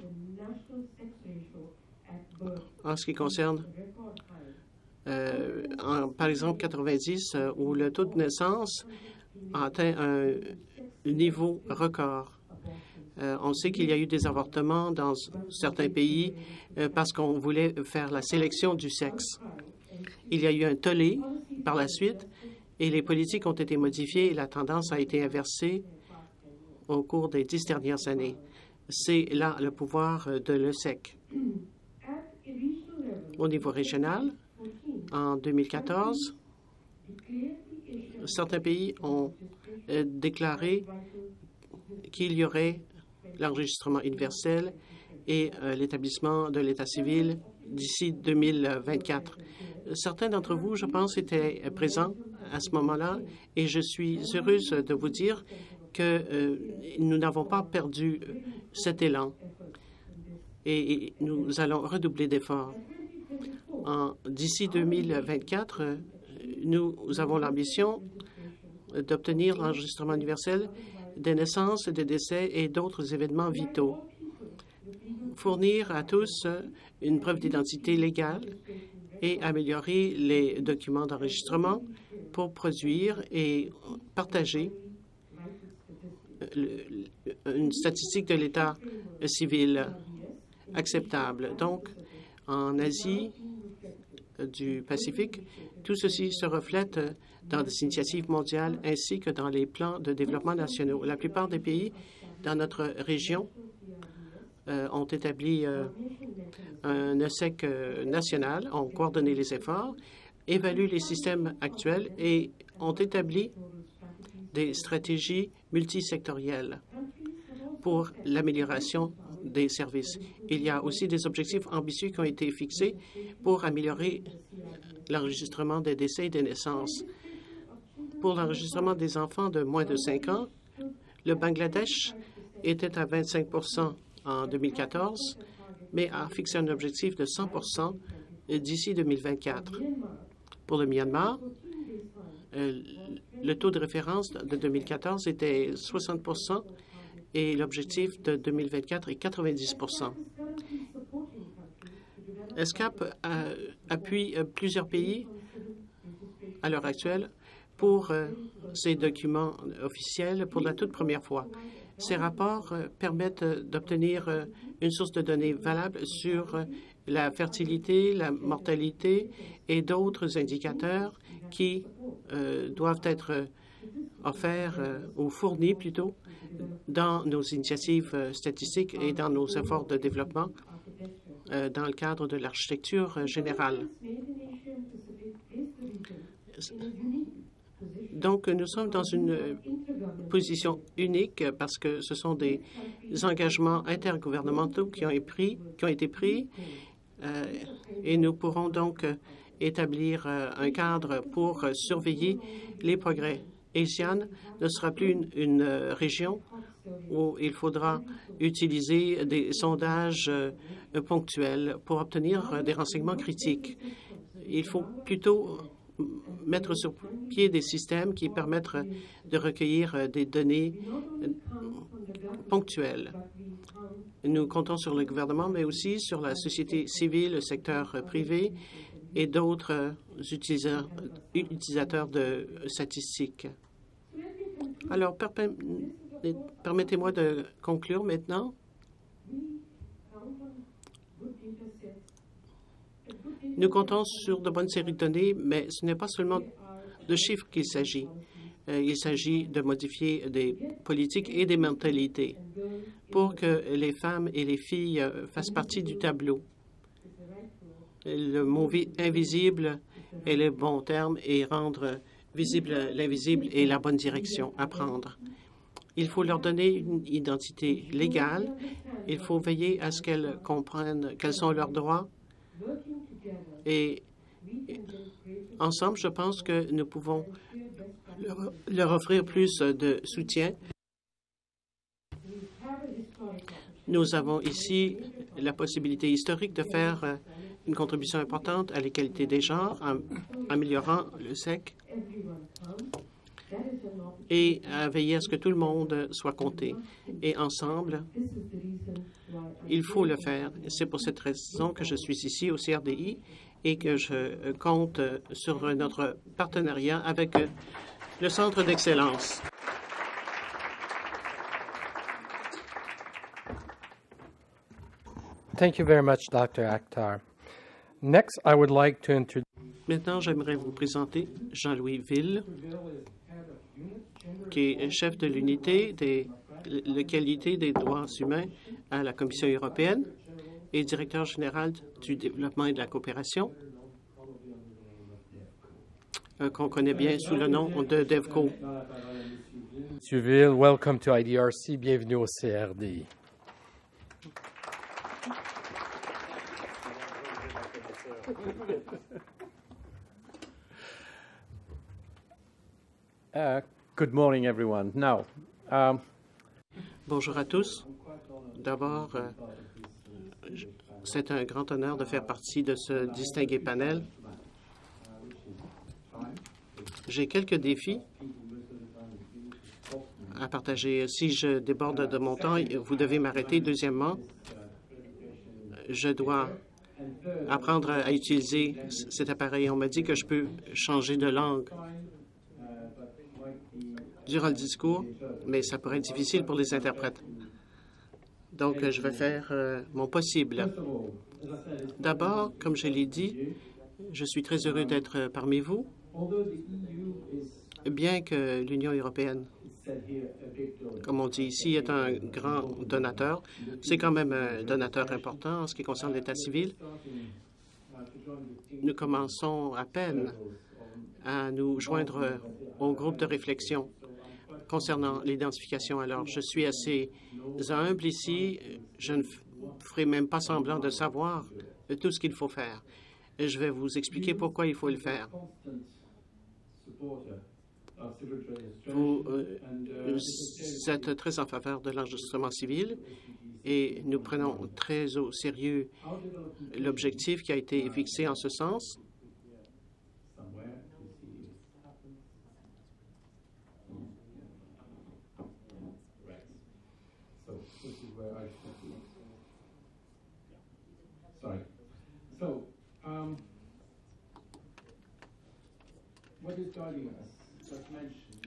Speaker 4: en ce qui concerne, par exemple, 90, où le taux de naissance a atteint un niveau record. On sait qu'il y a eu des avortements dans certains pays parce qu'on voulait faire la sélection du sexe. Il y a eu un tollé par la suite et les politiques ont été modifiées et la tendance a été inversée au cours des 10 dernières années. C'est là le pouvoir de l'ESSEC. Au niveau régional, en 2014, certains pays ont déclaré qu'il y aurait l'enregistrement universel et l'établissement de l'État civil d'ici 2024. Certains d'entre vous, je pense, étaient présents à ce moment-là et je suis heureuse de vous dire que nous n'avons pas perdu cet élan et nous allons redoubler d'efforts. D'ici 2024, nous avons l'ambition d'obtenir l'enregistrement universel des naissances, des décès et d'autres événements vitaux. Fournir à tous une preuve d'identité légale et améliorer les documents d'enregistrement pour produire et partager une statistique de l'état civil acceptable. Donc, en Asie du Pacifique, tout ceci se reflète dans des initiatives mondiales ainsi que dans les plans de développement nationaux. La plupart des pays dans notre région ont établi un ESSEC national, ont coordonné les efforts, évalué les systèmes actuels et ont établi des stratégies multisectorielles pour l'amélioration des services. Il y a aussi des objectifs ambitieux qui ont été fixés pour améliorer l'enregistrement des décès et des naissances. Pour l'enregistrement des enfants de moins de 5 ans, le Bangladesh était à 25 en 2014, mais a fixé un objectif de 100 d'ici 2024. Pour le Myanmar, le taux de référence de 2014 était 60 et l'objectif de 2024 est 90 ESCAP appuie plusieurs pays à l'heure actuelle pour ces documents officiels pour la toute première fois. Ces rapports permettent d'obtenir une source de données valable sur la fertilité, la mortalité et d'autres indicateurs qui doivent être offerts ou fournis plutôt dans nos initiatives statistiques et dans nos efforts de développement dans le cadre de l'architecture générale. Donc, nous sommes dans une position unique parce que ce sont des engagements intergouvernementaux qui ont été pris et nous pourrons donc établir un cadre pour surveiller les progrès. ASEAN ne sera plus une région où il faudra utiliser des sondages ponctuels pour obtenir des renseignements critiques. Il faut plutôt mettre sur pied des systèmes qui permettent de recueillir des données ponctuelles. Nous comptons sur le gouvernement, mais aussi sur la société civile, le secteur privé, et d'autres utilisateurs de statistiques. Alors, permettez-moi de conclure maintenant. Nous comptons sur de bonnes séries de données, mais ce n'est pas seulement de chiffres qu'il s'agit. Il s'agit de modifier des politiques et des mentalités pour que les femmes et les filles fassent partie du tableau. Le mot invisible est le bon terme et rendre visible l'invisible est la bonne direction à prendre. Il faut leur donner une identité légale. Il faut veiller à ce qu'elles comprennent quels sont leurs droits. Et ensemble, je pense que nous pouvons leur offrir plus de soutien. Nous avons ici la possibilité historique de faire une contribution importante à l'égalité des genres en améliorant le SEC et à veiller à ce que tout le monde soit compté. Et ensemble, il faut le faire. C'est pour cette raison que je suis ici au CRDI et que je compte sur notre partenariat avec le Centre d'excellence.
Speaker 1: Thank you very much, Dr. Akhtar. Next, I would like to introduce.
Speaker 4: Maintenant, j'aimerais vous présenter Jean-Louis Ville, qui est chef de l'unité de qualité des droits humains à la Commission européenne et directeur général du développement et de la coopération, qu'on connaît bien sous le nom de DEVCO.
Speaker 1: Monsieur Ville, welcome to IDRC. Bienvenue au CRDI.
Speaker 6: Good morning, everyone. Now,
Speaker 4: bonjour à tous. D'abord, c'est un grand honneur de faire partie de ce distingué panel. J'ai quelques défis à partager. Si je déborde de mon temps, vous devez m'arrêter. Deuxièmement, je dois apprendre à utiliser cet appareil. On m'a dit que je peux changer de langue durant le discours, mais ça pourrait être difficile pour les interprètes. Donc, je vais faire mon possible. D'abord, comme je l'ai dit, je suis très heureux d'être parmi vous. Bien que l'Union européenne, comme on dit ici, est un grand donateur, c'est quand même un donateur important en ce qui concerne l'État civil. Nous commençons à peine à nous joindre au groupe de réflexion concernant l'identification. Alors, je suis assez humble ici. Je ne ferai même pas semblant de savoir tout ce qu'il faut faire. Et je vais vous expliquer pourquoi il faut le faire. Vous êtes très en faveur de l'enregistrement civil et nous prenons très au sérieux l'objectif qui a été fixé en ce sens.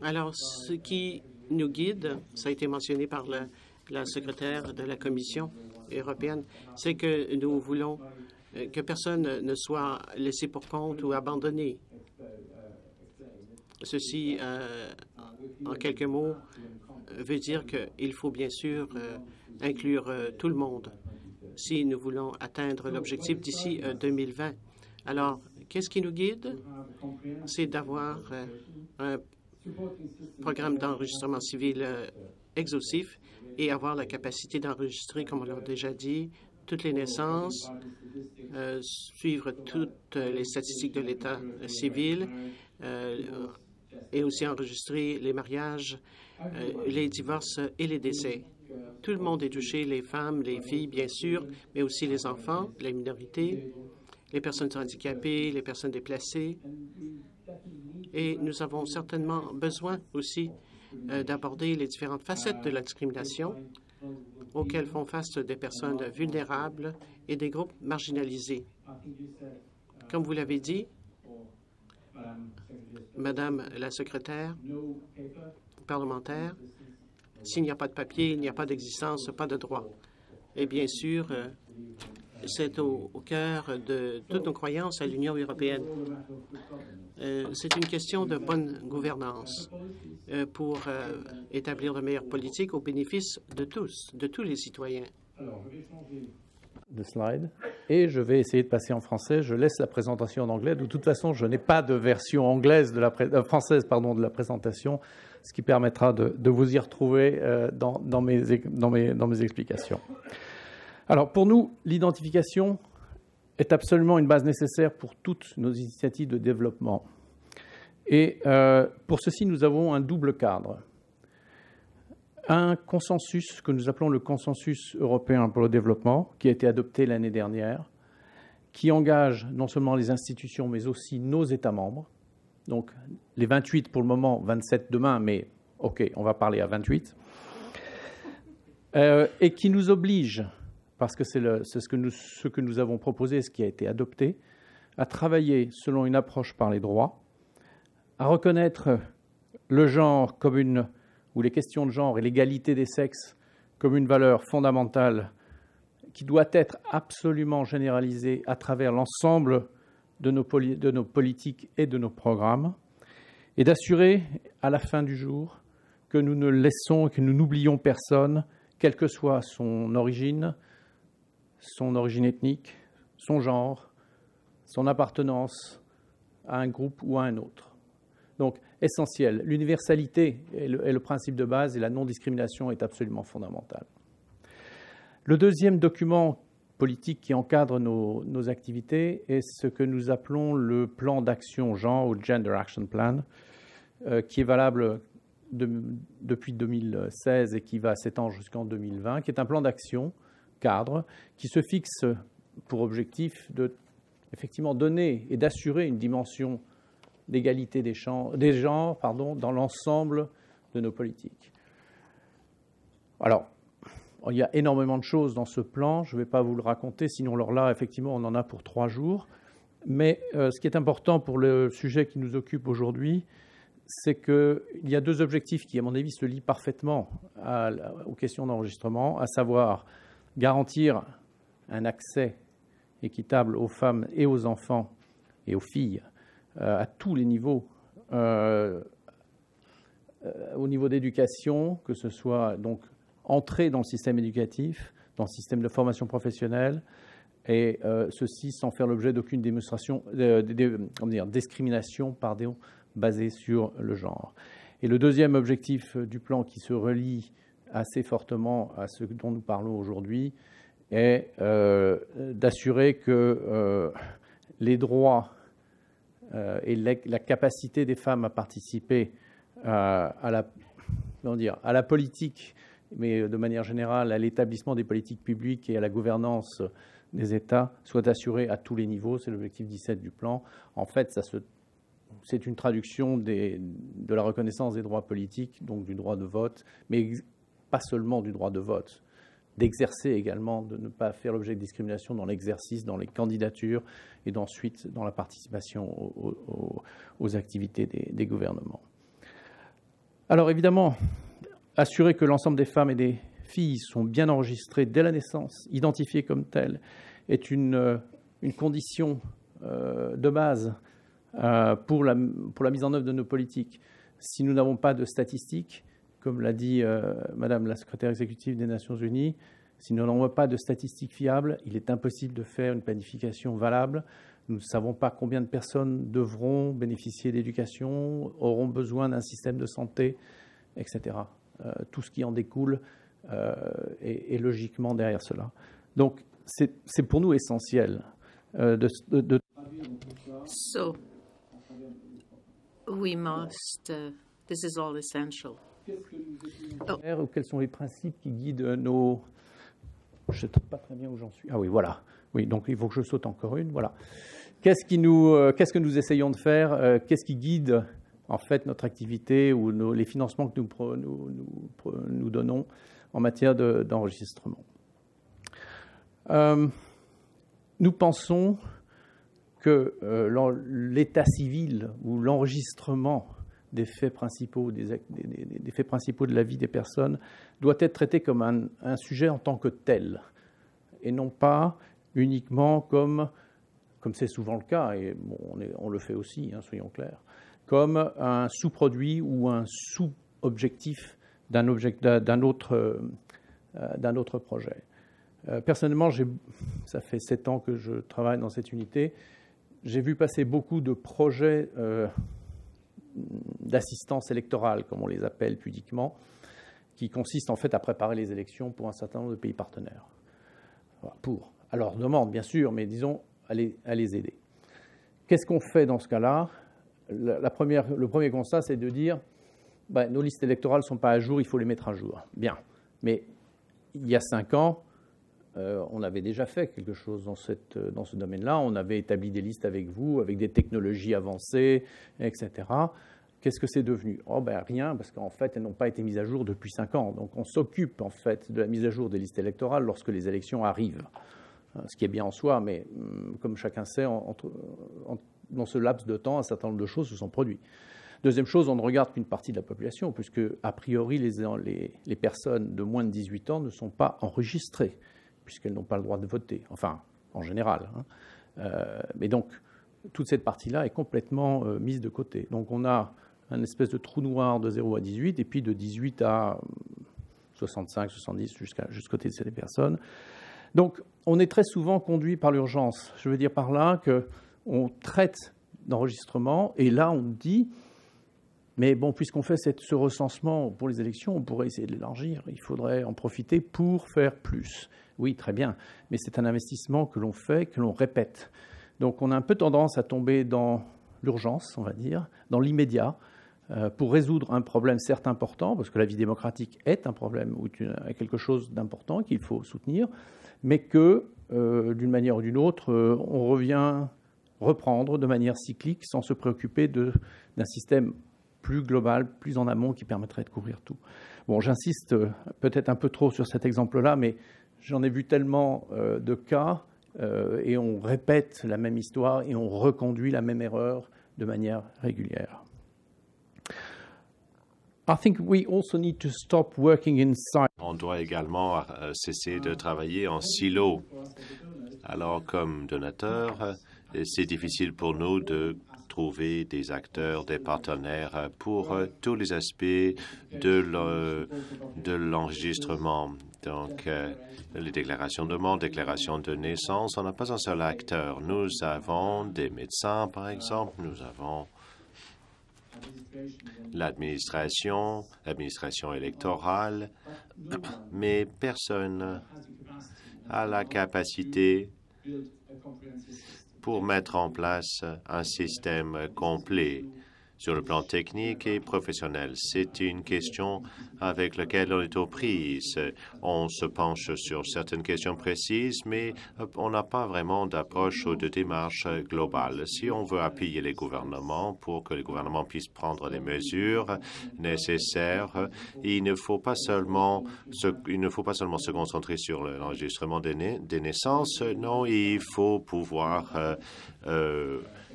Speaker 4: Alors, ce qui nous guide, ça a été mentionné par la secrétaire de la Commission européenne, c'est que nous voulons que personne ne soit laissé pour compte ou abandonné. Ceci, en quelques mots, veut dire qu'il faut bien sûr inclure tout le monde si nous voulons atteindre l'objectif d'ici 2020. Alors, qu'est-ce qui nous guide? C'est d'avoir un programme d'enregistrement civil exhaustif et avoir la capacité d'enregistrer, comme on l'a déjà dit, toutes les naissances, suivre toutes les statistiques de l'État civil et aussi enregistrer les mariages, les divorces et les décès. Tout le monde est touché, les femmes, les filles, bien sûr, mais aussi les enfants, les minorités, les personnes handicapées, les personnes déplacées. Et nous avons certainement besoin aussi d'aborder les différentes facettes de la discrimination auxquelles font face des personnes vulnérables et des groupes marginalisés. Comme vous l'avez dit, Madame la secrétaire parlementaire, s'il n'y a pas de papier, il n'y a pas d'existence, pas de droit. Et bien sûr, c'est au cœur de toutes nos croyances à l'Union européenne. C'est une question de bonne gouvernance pour établir de meilleures politiques au bénéfice de tous les citoyens.
Speaker 6: Alors, je vais changer de slide et je vais essayer de passer en français. Je laisse la présentation en anglais. De toute façon, je n'ai pas de version anglaise française de la présentation, ce qui permettra de vous y retrouver dans mes explications. Alors, pour nous, l'identification est absolument une base nécessaire pour toutes nos initiatives de développement. Et pour ceci, nous avons un double cadre. Un consensus que nous appelons le consensus européen pour le développement, qui a été adopté l'année dernière, qui engage non seulement les institutions, mais aussi nos États membres. Donc, les 28 pour le moment, 27 demain, mais OK, on va parler à 28. Et qui nous oblige, parce que c'est ce que nous avons proposé, ce qui a été adopté, à travailler selon une approche par les droits, à reconnaître le genre comme ou les questions de genre et l'égalité des sexes comme une valeur fondamentale qui doit être absolument généralisée à travers l'ensemble de nos politiques et de nos programmes, et d'assurer à la fin du jour que nous ne laissons, que nous n'oublions personne, quelle que soit son origine ethnique, son genre, son appartenance à un groupe ou à un autre. Donc, essentiel. L'universalité est le principe de base et la non-discrimination est absolument fondamentale. Le deuxième document politique qui encadre nos activités est ce que nous appelons le plan d'action genre ou Gender Action Plan, qui est valable depuis 2016 et qui va s'étendre jusqu'en 2020, qui est un plan d'action cadre qui se fixe pour objectif de effectivement donner et d'assurer une dimension d'égalité des genres dans l'ensemble de nos politiques. Alors, il y a énormément de choses dans ce plan, je ne vais pas vous le raconter, sinon alors là, effectivement, on en a pour 3 jours. Mais ce qui est important pour le sujet qui nous occupe aujourd'hui, c'est qu'il y a 2 objectifs qui, à mon avis, se lient parfaitement aux questions d'enregistrement, à savoir garantir un accès équitable aux femmes et aux enfants et aux filles à tous les niveaux, au niveau d'éducation, que ce soit donc entrer dans le système éducatif, dans le système de formation professionnelle, et ceci sans faire l'objet d'aucune discrimination basée sur le genre. Et le deuxième objectif du plan qui se relie assez fortement à ce dont nous parlons aujourd'hui est d'assurer que les droits et la capacité des femmes à participer à la politique, mais de manière générale à l'établissement des politiques publiques et à la gouvernance des États, soient assurées à tous les niveaux. C'est l'objectif 17 du plan. En fait, c'est une traduction de la reconnaissance des droits politiques, donc du droit de vote, mais pas seulement du droit de vote, d'exercer également, de ne pas faire l'objet de discrimination dans l'exercice, dans les candidatures et ensuite dans la participation aux activités des gouvernements. Alors évidemment, assurer que l'ensemble des femmes et des filles sont bien enregistrées dès la naissance, identifiées comme telles, est une condition de base pour la mise en œuvre de nos politiques. Si nous n'avons pas de statistiques, comme l'a dit Madame la secrétaire exécutive des Nations Unies, si nous n'avons pas de statistiques fiables, il est impossible de faire une planification valable. Nous ne savons pas combien de personnes devront bénéficier d'éducation, auront besoin d'un système de santé, etc. Tout ce qui en découle est logiquement derrière cela. Donc, c'est pour nous essentiel de
Speaker 2: So, we must, this is all essential.
Speaker 6: Ou quels sont les principes qui guident nos... Je ne sais pas très bien où j'en suis. Ah oui, voilà. Oui, donc il faut que je saute encore une. Voilà. Qu'est-ce que nous essayons de faire? Qu'est-ce qui guide en fait notre activité ou les financements que nous donnons en matière d'enregistrement? Nous pensons que l'état civil ou l'enregistrement des faits principaux, des faits principaux de la vie des personnes doit être traité comme un sujet en tant que tel, et non pas uniquement comme c'est souvent le cas, et bon, on le fait aussi, hein, soyons clairs, comme un sous-produit ou un sous-objectif d'un autre projet. Personnellement, ça fait 7 ans que je travaille dans cette unité. J'ai vu passer beaucoup de projets d'assistance électorale, comme on les appelle pudiquement, qui consistent en fait à préparer les élections pour un certain nombre de pays partenaires. Voilà, à leur demande, bien sûr, mais disons à les aider. Qu'est-ce qu'on fait dans ce cas-là? Le premier constat, c'est de dire nos listes électorales ne sont pas à jour, il faut les mettre à jour. Bien, mais il y a 5 ans, on avait déjà fait quelque chose dans ce domaine-là. On avait établi des listes avec vous, avec des technologies avancées, etc. Qu'est-ce que c'est devenu? Rien, parce qu'en fait, elles n'ont pas été mises à jour depuis 5 ans. Donc, on s'occupe en fait de la mise à jour des listes électorales lorsque les élections arrivent. Ce qui est bien en soi, mais comme chacun sait, dans ce laps de temps, un certain nombre de choses se sont produites. Deuxième chose, on ne regarde qu'une partie de la population, puisque, a priori, les personnes de moins de 18 ans ne sont pas enregistrées, puisqu'elles n'ont pas le droit de voter, enfin, en général. Mais donc, toute cette partie-là est complètement mise de côté. Donc, on a un espèce de trou noir de 0 à 18, et puis de 18 à 65, 70, jusqu'à côté de ces personnes. Donc, on est très souvent conduit par l'urgence. Je veux dire par là qu'on traite d'enregistrement, et là, on dit, mais bon, puisqu'on fait ce recensement pour les élections, on pourrait essayer de l'élargir. Il faudrait en profiter pour faire plus. Oui, très bien, mais c'est un investissement que l'on fait, que l'on répète. Donc, on a un peu tendance à tomber dans l'urgence, on va dire, dans l'immédiat, pour résoudre un problème certes important, parce que la vie démocratique est un problème ou quelque chose d'important qu'il faut soutenir, mais que, d'une manière ou d'une autre, on revient reprendre de manière cyclique sans se préoccuper d'un système plus global, plus en amont, qui permettrait de couvrir tout. Bon, j'insiste peut-être un peu trop sur cet exemple-là, mais j'en ai vu tellement de cas, et on répète la même histoire et on reconduit la même erreur de manière régulière. I think we also need to stop working in silos.
Speaker 7: On doit également cesser de travailler en silo. Alors, comme donateur, c'est difficile pour nous de trouver des acteurs, des partenaires pour tous les aspects de l'enregistrement. Donc, les déclarations de mort, déclarations de naissance, on n'a pas un seul acteur. Nous avons des médecins, par exemple, nous avons l'administration électorale, mais personne n'a la capacité pour mettre en place un système complet sur le plan technique et professionnel. C'est une question avec laquelle on est aux prises. On se penche sur certaines questions précises, mais on n'a pas vraiment d'approche ou de démarche globale. Si on veut appuyer les gouvernements pour que les gouvernements puissent prendre les mesures nécessaires, il ne faut pas seulement se concentrer sur l'enregistrement des naissances. Non, il faut pouvoir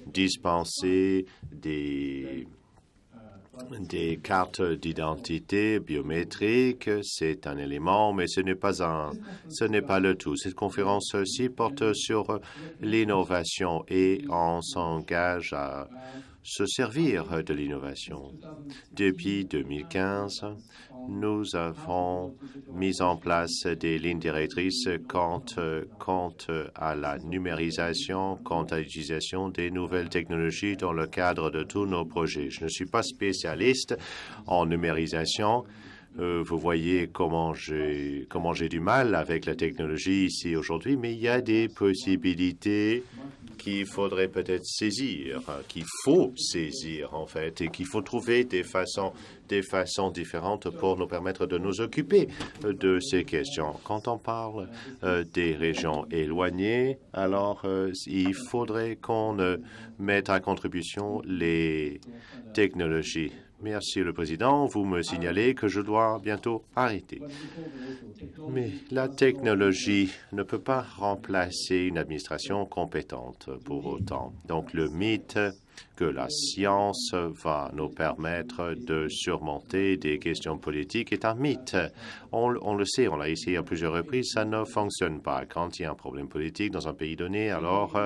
Speaker 7: dispenser des cartes d'identité biométriques, c'est un élément, mais ce n'est pas le tout. Cette conférence aussi porte sur l'innovation et on s'engage à se servir de l'innovation. Depuis 2015, nous avons mis en place des lignes directrices quant à la numérisation, quant à l'utilisation des nouvelles technologies dans le cadre de tous nos projets. Je ne suis pas spécialiste en numérisation. Vous voyez comment j'ai du mal avec la technologie ici aujourd'hui, mais il y a des possibilités qu'il faudrait peut-être saisir, qu'il faut saisir en fait, et qu'il faut trouver des façons différentes pour nous permettre de nous occuper de ces questions. Quand on parle des régions éloignées, alors il faudrait qu'on mette à contribution les technologies Merci, le Président. Vous me signalez que je dois bientôt arrêter. Mais la technologie ne peut pas remplacer une administration compétente pour autant. Donc, le mythe que la science va nous permettre de surmonter des questions politiques est un mythe. On le sait, on l'a essayé à plusieurs reprises, ça ne fonctionne pas. Quand il y a un problème politique dans un pays donné, alors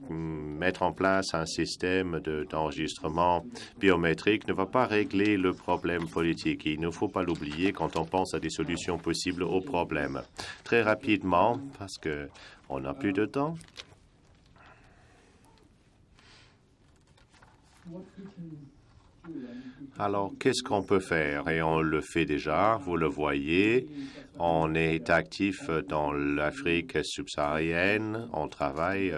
Speaker 7: mettre en place un système d'enregistrement biométrique ne va pas régler le problème politique. Il ne faut pas l'oublier quand on pense à des solutions possibles aux problèmes. Très rapidement, parce qu'on n'a plus de temps. Alors, qu'est-ce qu'on peut faire? Et on le fait déjà, vous le voyez. On est actif dans l'Afrique subsaharienne. On travaille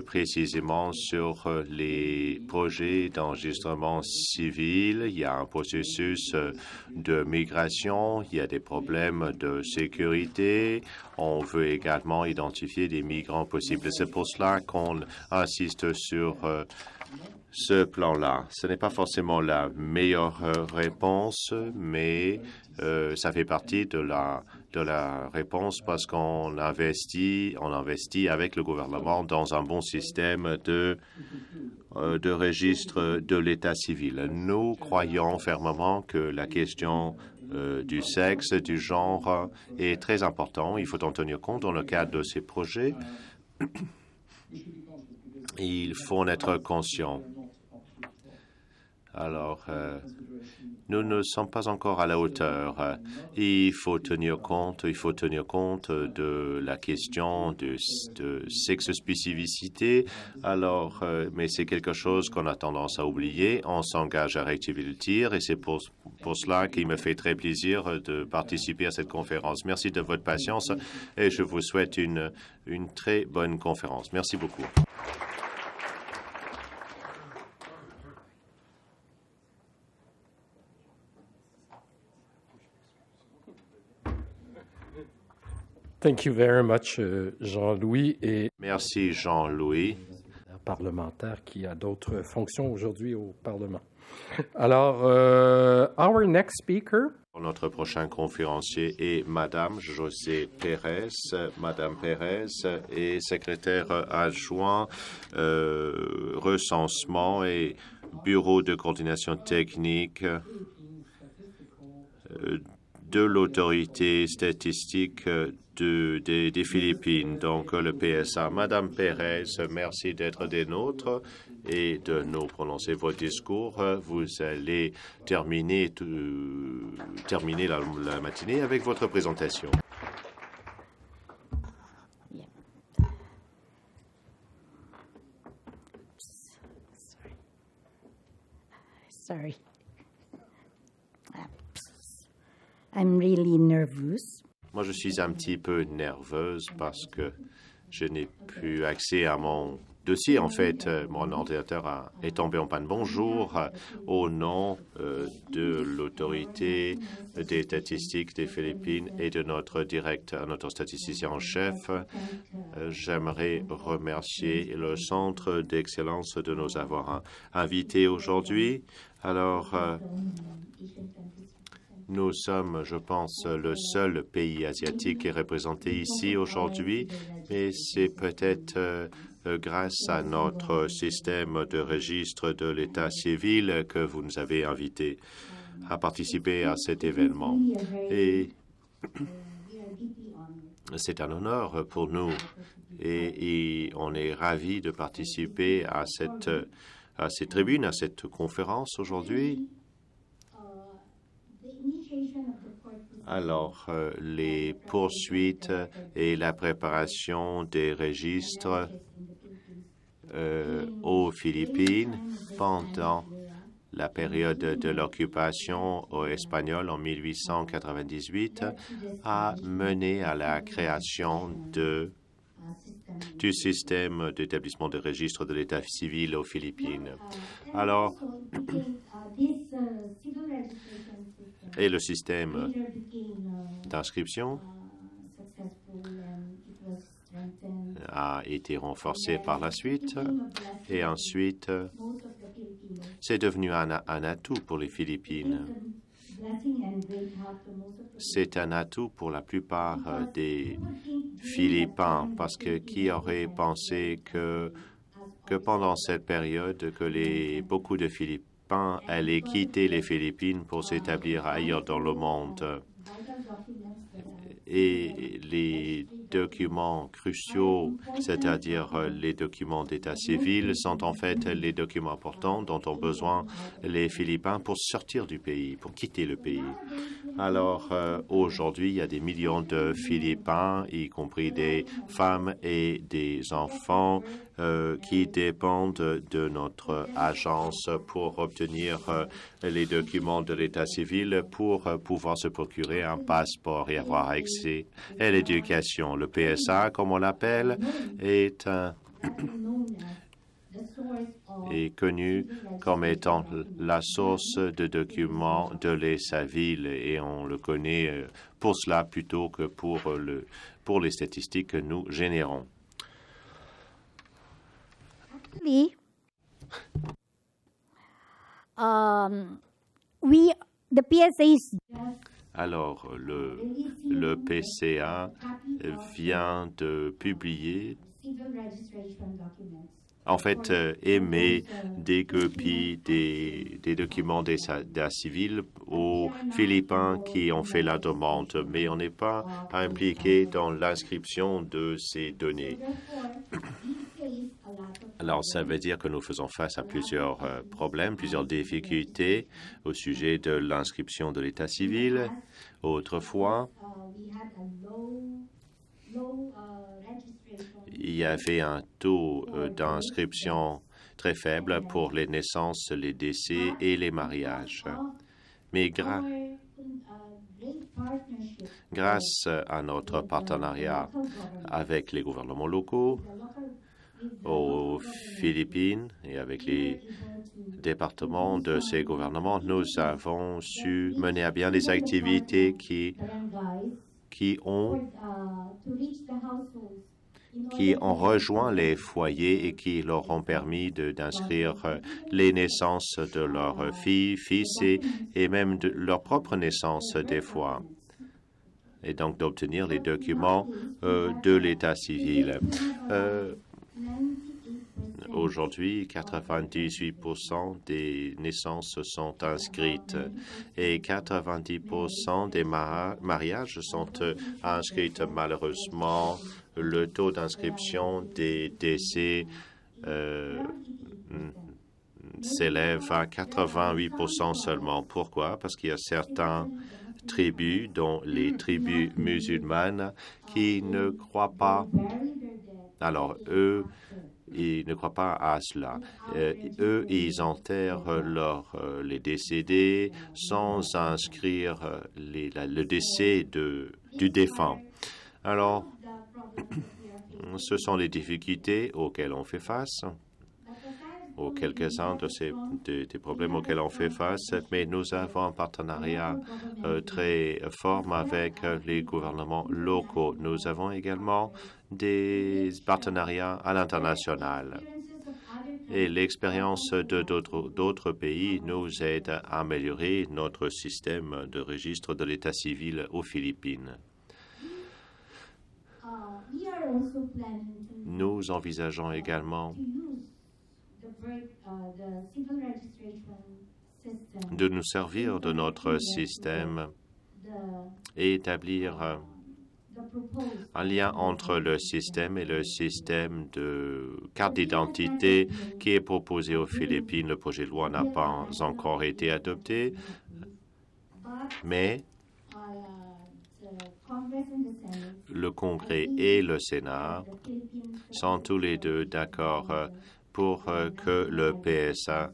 Speaker 7: précisément sur les projets d'enregistrement civil. Il y a un processus de migration. Il y a des problèmes de sécurité. On veut également identifier des migrants possibles. C'est pour cela qu'on insiste sur ce plan-là. Ce n'est pas forcément la meilleure réponse, mais ça fait partie de la réponse parce qu'on investit avec le gouvernement dans un bon système de registre de l'état civil. Nous croyons fermement que la question du sexe, du genre est très importante. Il faut en tenir compte dans le cadre de ces projets. Il faut en être conscient. Alors, nous ne sommes pas encore à la hauteur. Il faut tenir compte de la question de sexe-spécificité. Alors, mais c'est quelque chose qu'on a tendance à oublier. On s'engage à rectifier le tir et c'est pour cela qu'il me fait très plaisir de participer à cette conférence. Merci de votre patience et je vous souhaite une très bonne conférence. Merci beaucoup.
Speaker 1: Thank you very much, Jean-Louis. Et
Speaker 7: merci, Jean-Louis.
Speaker 1: Un parlementaire qui a d'autres fonctions aujourd'hui au Parlement. Alors, our next speaker.
Speaker 7: Notre prochain conférencier est Madame José Pérez. Madame Pérez est secrétaire adjoint recensement et bureau de coordination technique de l'autorité statistique des Philippines, donc le PSA. Madame Pérez, merci d'être des nôtres et de nous prononcer votre discours. Vous allez terminer la matinée avec votre présentation.
Speaker 8: Sorry. I'm really nervous.
Speaker 7: Moi, je suis un petit peu nerveuse parce que je n'ai plus accès à mon dossier. En fait, mon ordinateur est tombé en panne. Bonjour, au nom de l'autorité des statistiques des Philippines et de notre statisticien en chef, j'aimerais remercier le Centre d'excellence de nous avoir invités aujourd'hui. Alors, nous sommes, je pense, le seul pays asiatique qui est représenté ici aujourd'hui, mais c'est peut-être grâce à notre système de registre de l'état civil que vous nous avez invités à participer à cet événement. Et c'est un honneur pour nous et on est ravis de participer à cette tribune, à cette conférence aujourd'hui. Alors, les poursuites et la préparation des registres aux Philippines pendant la période de l'occupation espagnole en 1898 a mené à la création du système d'établissement de registre de l'état civil aux Philippines. Alors, et le système d'inscription a été renforcé par la suite et ensuite c'est devenu un atout pour les Philippines. C'est un atout pour la plupart des Philippins, parce que qui aurait pensé que pendant cette période, que beaucoup de Philippins allaient quitter les Philippines pour s'établir ailleurs dans le monde. Et les documents cruciaux, c'est-à-dire les documents d'état civil, sont en fait les documents importants dont ont besoin les Philippins pour sortir du pays, pour quitter le pays. Alors, aujourd'hui, il y a des millions de Philippins, y compris des femmes et des enfants, qui dépendent de notre agence pour obtenir les documents de l'état civil pour pouvoir se procurer un passeport et avoir accès à l'éducation. Le PSA, comme on l'appelle, est connu comme étant la source de documents de l'état civil et on le connaît pour cela plutôt que pour les statistiques que nous générons.
Speaker 8: The PSA is...
Speaker 7: Alors, le PCA vient de publier, en fait, émet des copies des documents d'état civil aux Philippins qui ont fait la demande, mais on n'est pas impliqué dans l'inscription de ces données. Alors, ça veut dire que nous faisons face à plusieurs problèmes, plusieurs difficultés au sujet de l'inscription de l'état civil. Autrefois, il y avait un taux d'inscription très faible pour les naissances, les décès et les mariages. Mais grâce à notre partenariat avec les gouvernements locaux, aux Philippines et avec les départements de ces gouvernements, nous avons su mener à bien des activités qui ont rejoint les foyers et qui leur ont permis d'inscrire les naissances de leurs filles, fils et même de leur propre naissance des fois, et donc d'obtenir les documents de l'état civil. Aujourd'hui, 98% des naissances sont inscrites et 90% des mariages sont inscrits. Malheureusement, le taux d'inscription des décès s'élève à 88% seulement. Pourquoi? Parce qu'il y a certaines tribus, dont les tribus musulmanes, qui ne croient pas. Alors, eux, ils ne croient pas à cela. Eux, ils enterrent les décédés sans inscrire le décès du défunt. Alors, ce sont les difficultés auxquelles on fait face, ou quelques-uns des problèmes auxquels on fait face, mais nous avons un partenariat très fort avec les gouvernements locaux. Nous avons également des partenariats à l'international. Et l'expérience d'autres pays nous aide à améliorer notre système de registre de l'état civil aux Philippines. Nous envisageons également de nous servir de notre système et établir un lien entre le système et le système de carte d'identité qui est proposé aux Philippines. Le projet de loi n'a pas encore été adopté, mais le Congrès et le Sénat sont tous les deux d'accord pour que le PSA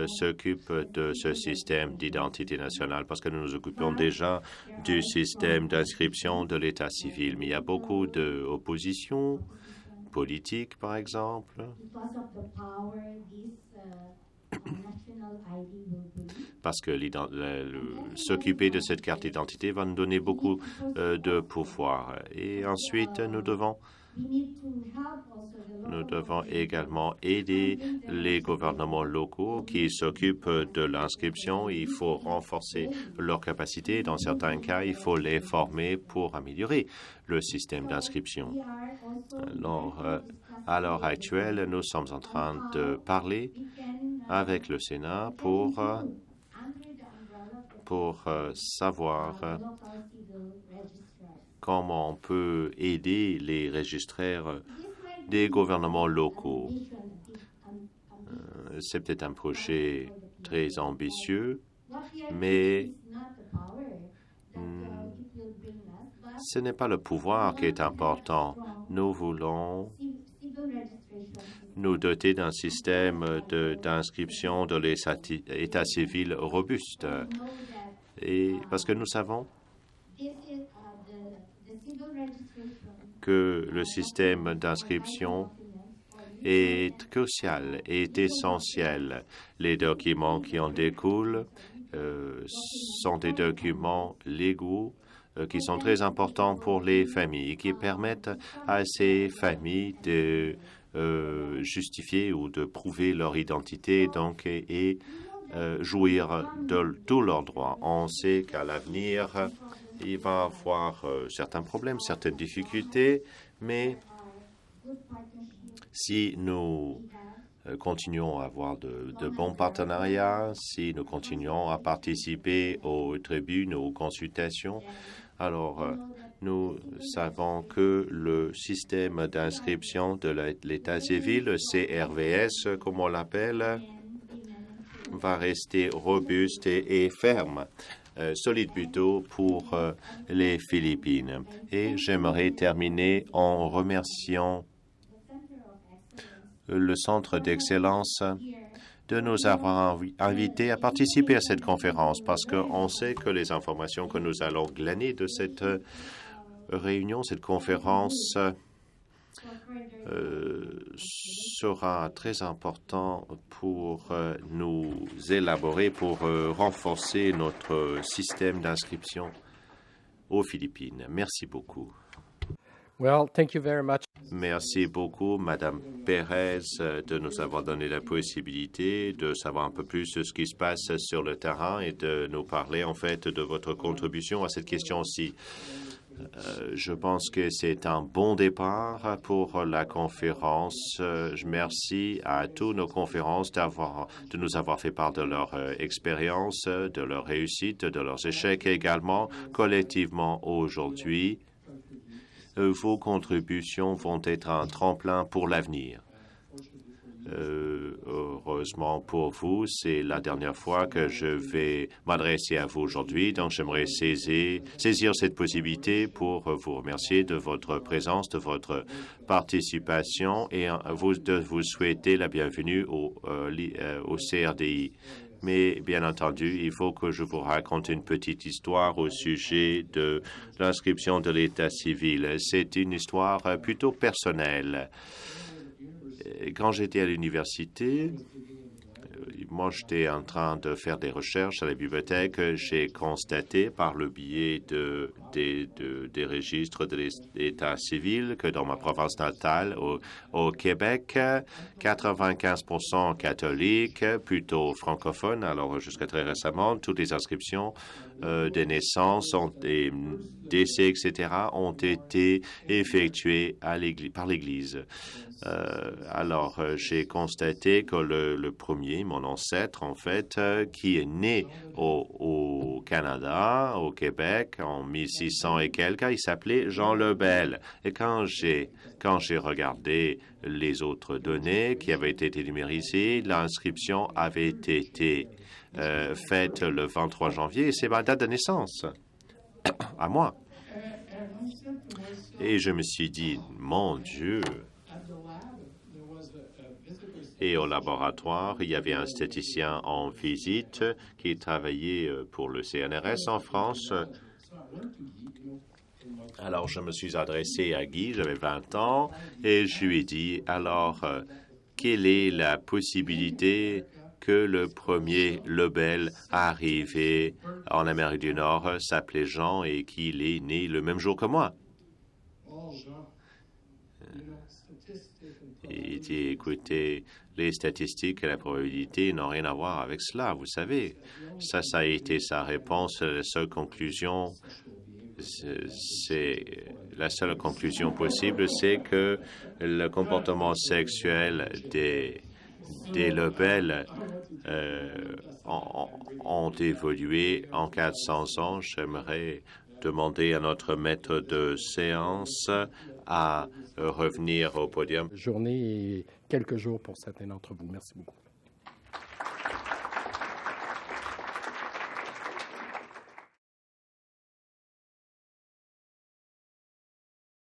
Speaker 7: s'occupe de ce système d'identité nationale, parce que nous nous occupons déjà du système d'inscription de l'état civil. Mais il y a beaucoup d'opposition politique, par exemple, parce que s'occuper de cette carte d'identité va nous donner beaucoup de pouvoir. Et ensuite, nous devons également aider les gouvernements locaux qui s'occupent de l'inscription. Il faut renforcer leurs capacités. Dans certains cas, il faut les former pour améliorer le système d'inscription. Alors, à l'heure actuelle, nous sommes en train de parler avec le Sénat pour savoir comment on peut aider les registraires des gouvernements locaux. C'est peut-être un projet très ambitieux, mais ce n'est pas le pouvoir qui est important. Nous voulons nous doter d'un système d'inscription de l'état civil robuste. Et parce que nous savons que le système d'inscription est crucial, est essentiel. Les documents qui en découlent sont des documents légaux qui sont très importants pour les familles et qui permettent à ces familles de justifier ou de prouver leur identité donc, et jouir de tous leurs droits. On sait qu'à l'avenir, il va y avoir certains problèmes, certaines difficultés, mais si nous continuons à avoir de bons partenariats, si nous continuons à participer aux tribunes, aux consultations, alors nous savons que le système d'inscription de l'état civil, le CRVS, comme on l'appelle, va rester robuste et ferme, solide plutôt pour les Philippines. Et j'aimerais terminer en remerciant le Centre d'excellence de nous avoir invités à participer à cette conférence parce qu'on sait que les informations que nous allons glaner de cette réunion, cette conférence, sera très important pour nous élaborer, pour renforcer notre système d'inscription aux Philippines. Merci beaucoup.
Speaker 1: Well, thank you very much.
Speaker 7: Merci beaucoup, Madame Pérez, de nous avoir donné la possibilité de savoir un peu plus de ce qui se passe sur le terrain et de nous parler, en fait, de votre contribution à cette question-ci. Je pense que c'est un bon départ pour la conférence. Je remercie à tous nos conférences de nous avoir fait part de leur expérience, de leur réussite, de leurs échecs également, collectivement aujourd'hui. Vos contributions vont être un tremplin pour l'avenir. Heureusement pour vous, c'est la dernière fois que je vais m'adresser à vous aujourd'hui. Donc, j'aimerais saisir cette possibilité pour vous remercier de votre présence, de votre participation et de vous souhaiter la bienvenue au CRDI. Mais bien entendu, il faut que je vous raconte une petite histoire au sujet de l'inscription de l'état civil. C'est une histoire plutôt personnelle. Quand j'étais à l'université, moi, j'étais en train de faire des recherches à la bibliothèque. J'ai constaté par le biais des registres de l'état civil que dans ma province natale, au Québec, 95% catholiques, plutôt francophones. Alors, jusqu'à très récemment, toutes les inscriptions des naissances, des décès, etc., ont été effectuées par l'Église. Alors, j'ai constaté que le premier, mon ancêtre, en fait, qui est né au Canada, au Québec, en 1600 et quelques, il s'appelait Jean Lebel. Et quand j'ai regardé les autres données qui avaient été numérisées, l'inscription avait été faite le 23 janvier, et c'est ma date de naissance, à moi. Et je me suis dit, mon Dieu! Et au laboratoire, il y avait un statisticien en visite qui travaillait pour le CNRS en France. Alors, je me suis adressé à Guy, j'avais 20 ans, et je lui ai dit, alors, quelle est la possibilité que le premier Lebel arrivé en Amérique du Nord s'appelait Jean et qu'il est né le même jour que moi. Il dit, écoutez, les statistiques et la probabilité n'ont rien à voir avec cela, vous savez. Ça a été sa réponse. La seule conclusion, la seule conclusion possible, c'est que le comportement sexuel des Lebel ont évolué en 400 ans. J'aimerais demander à notre maître de séance à revenir au podium.
Speaker 1: Journée et quelques jours pour certains d'entre vous. Merci beaucoup.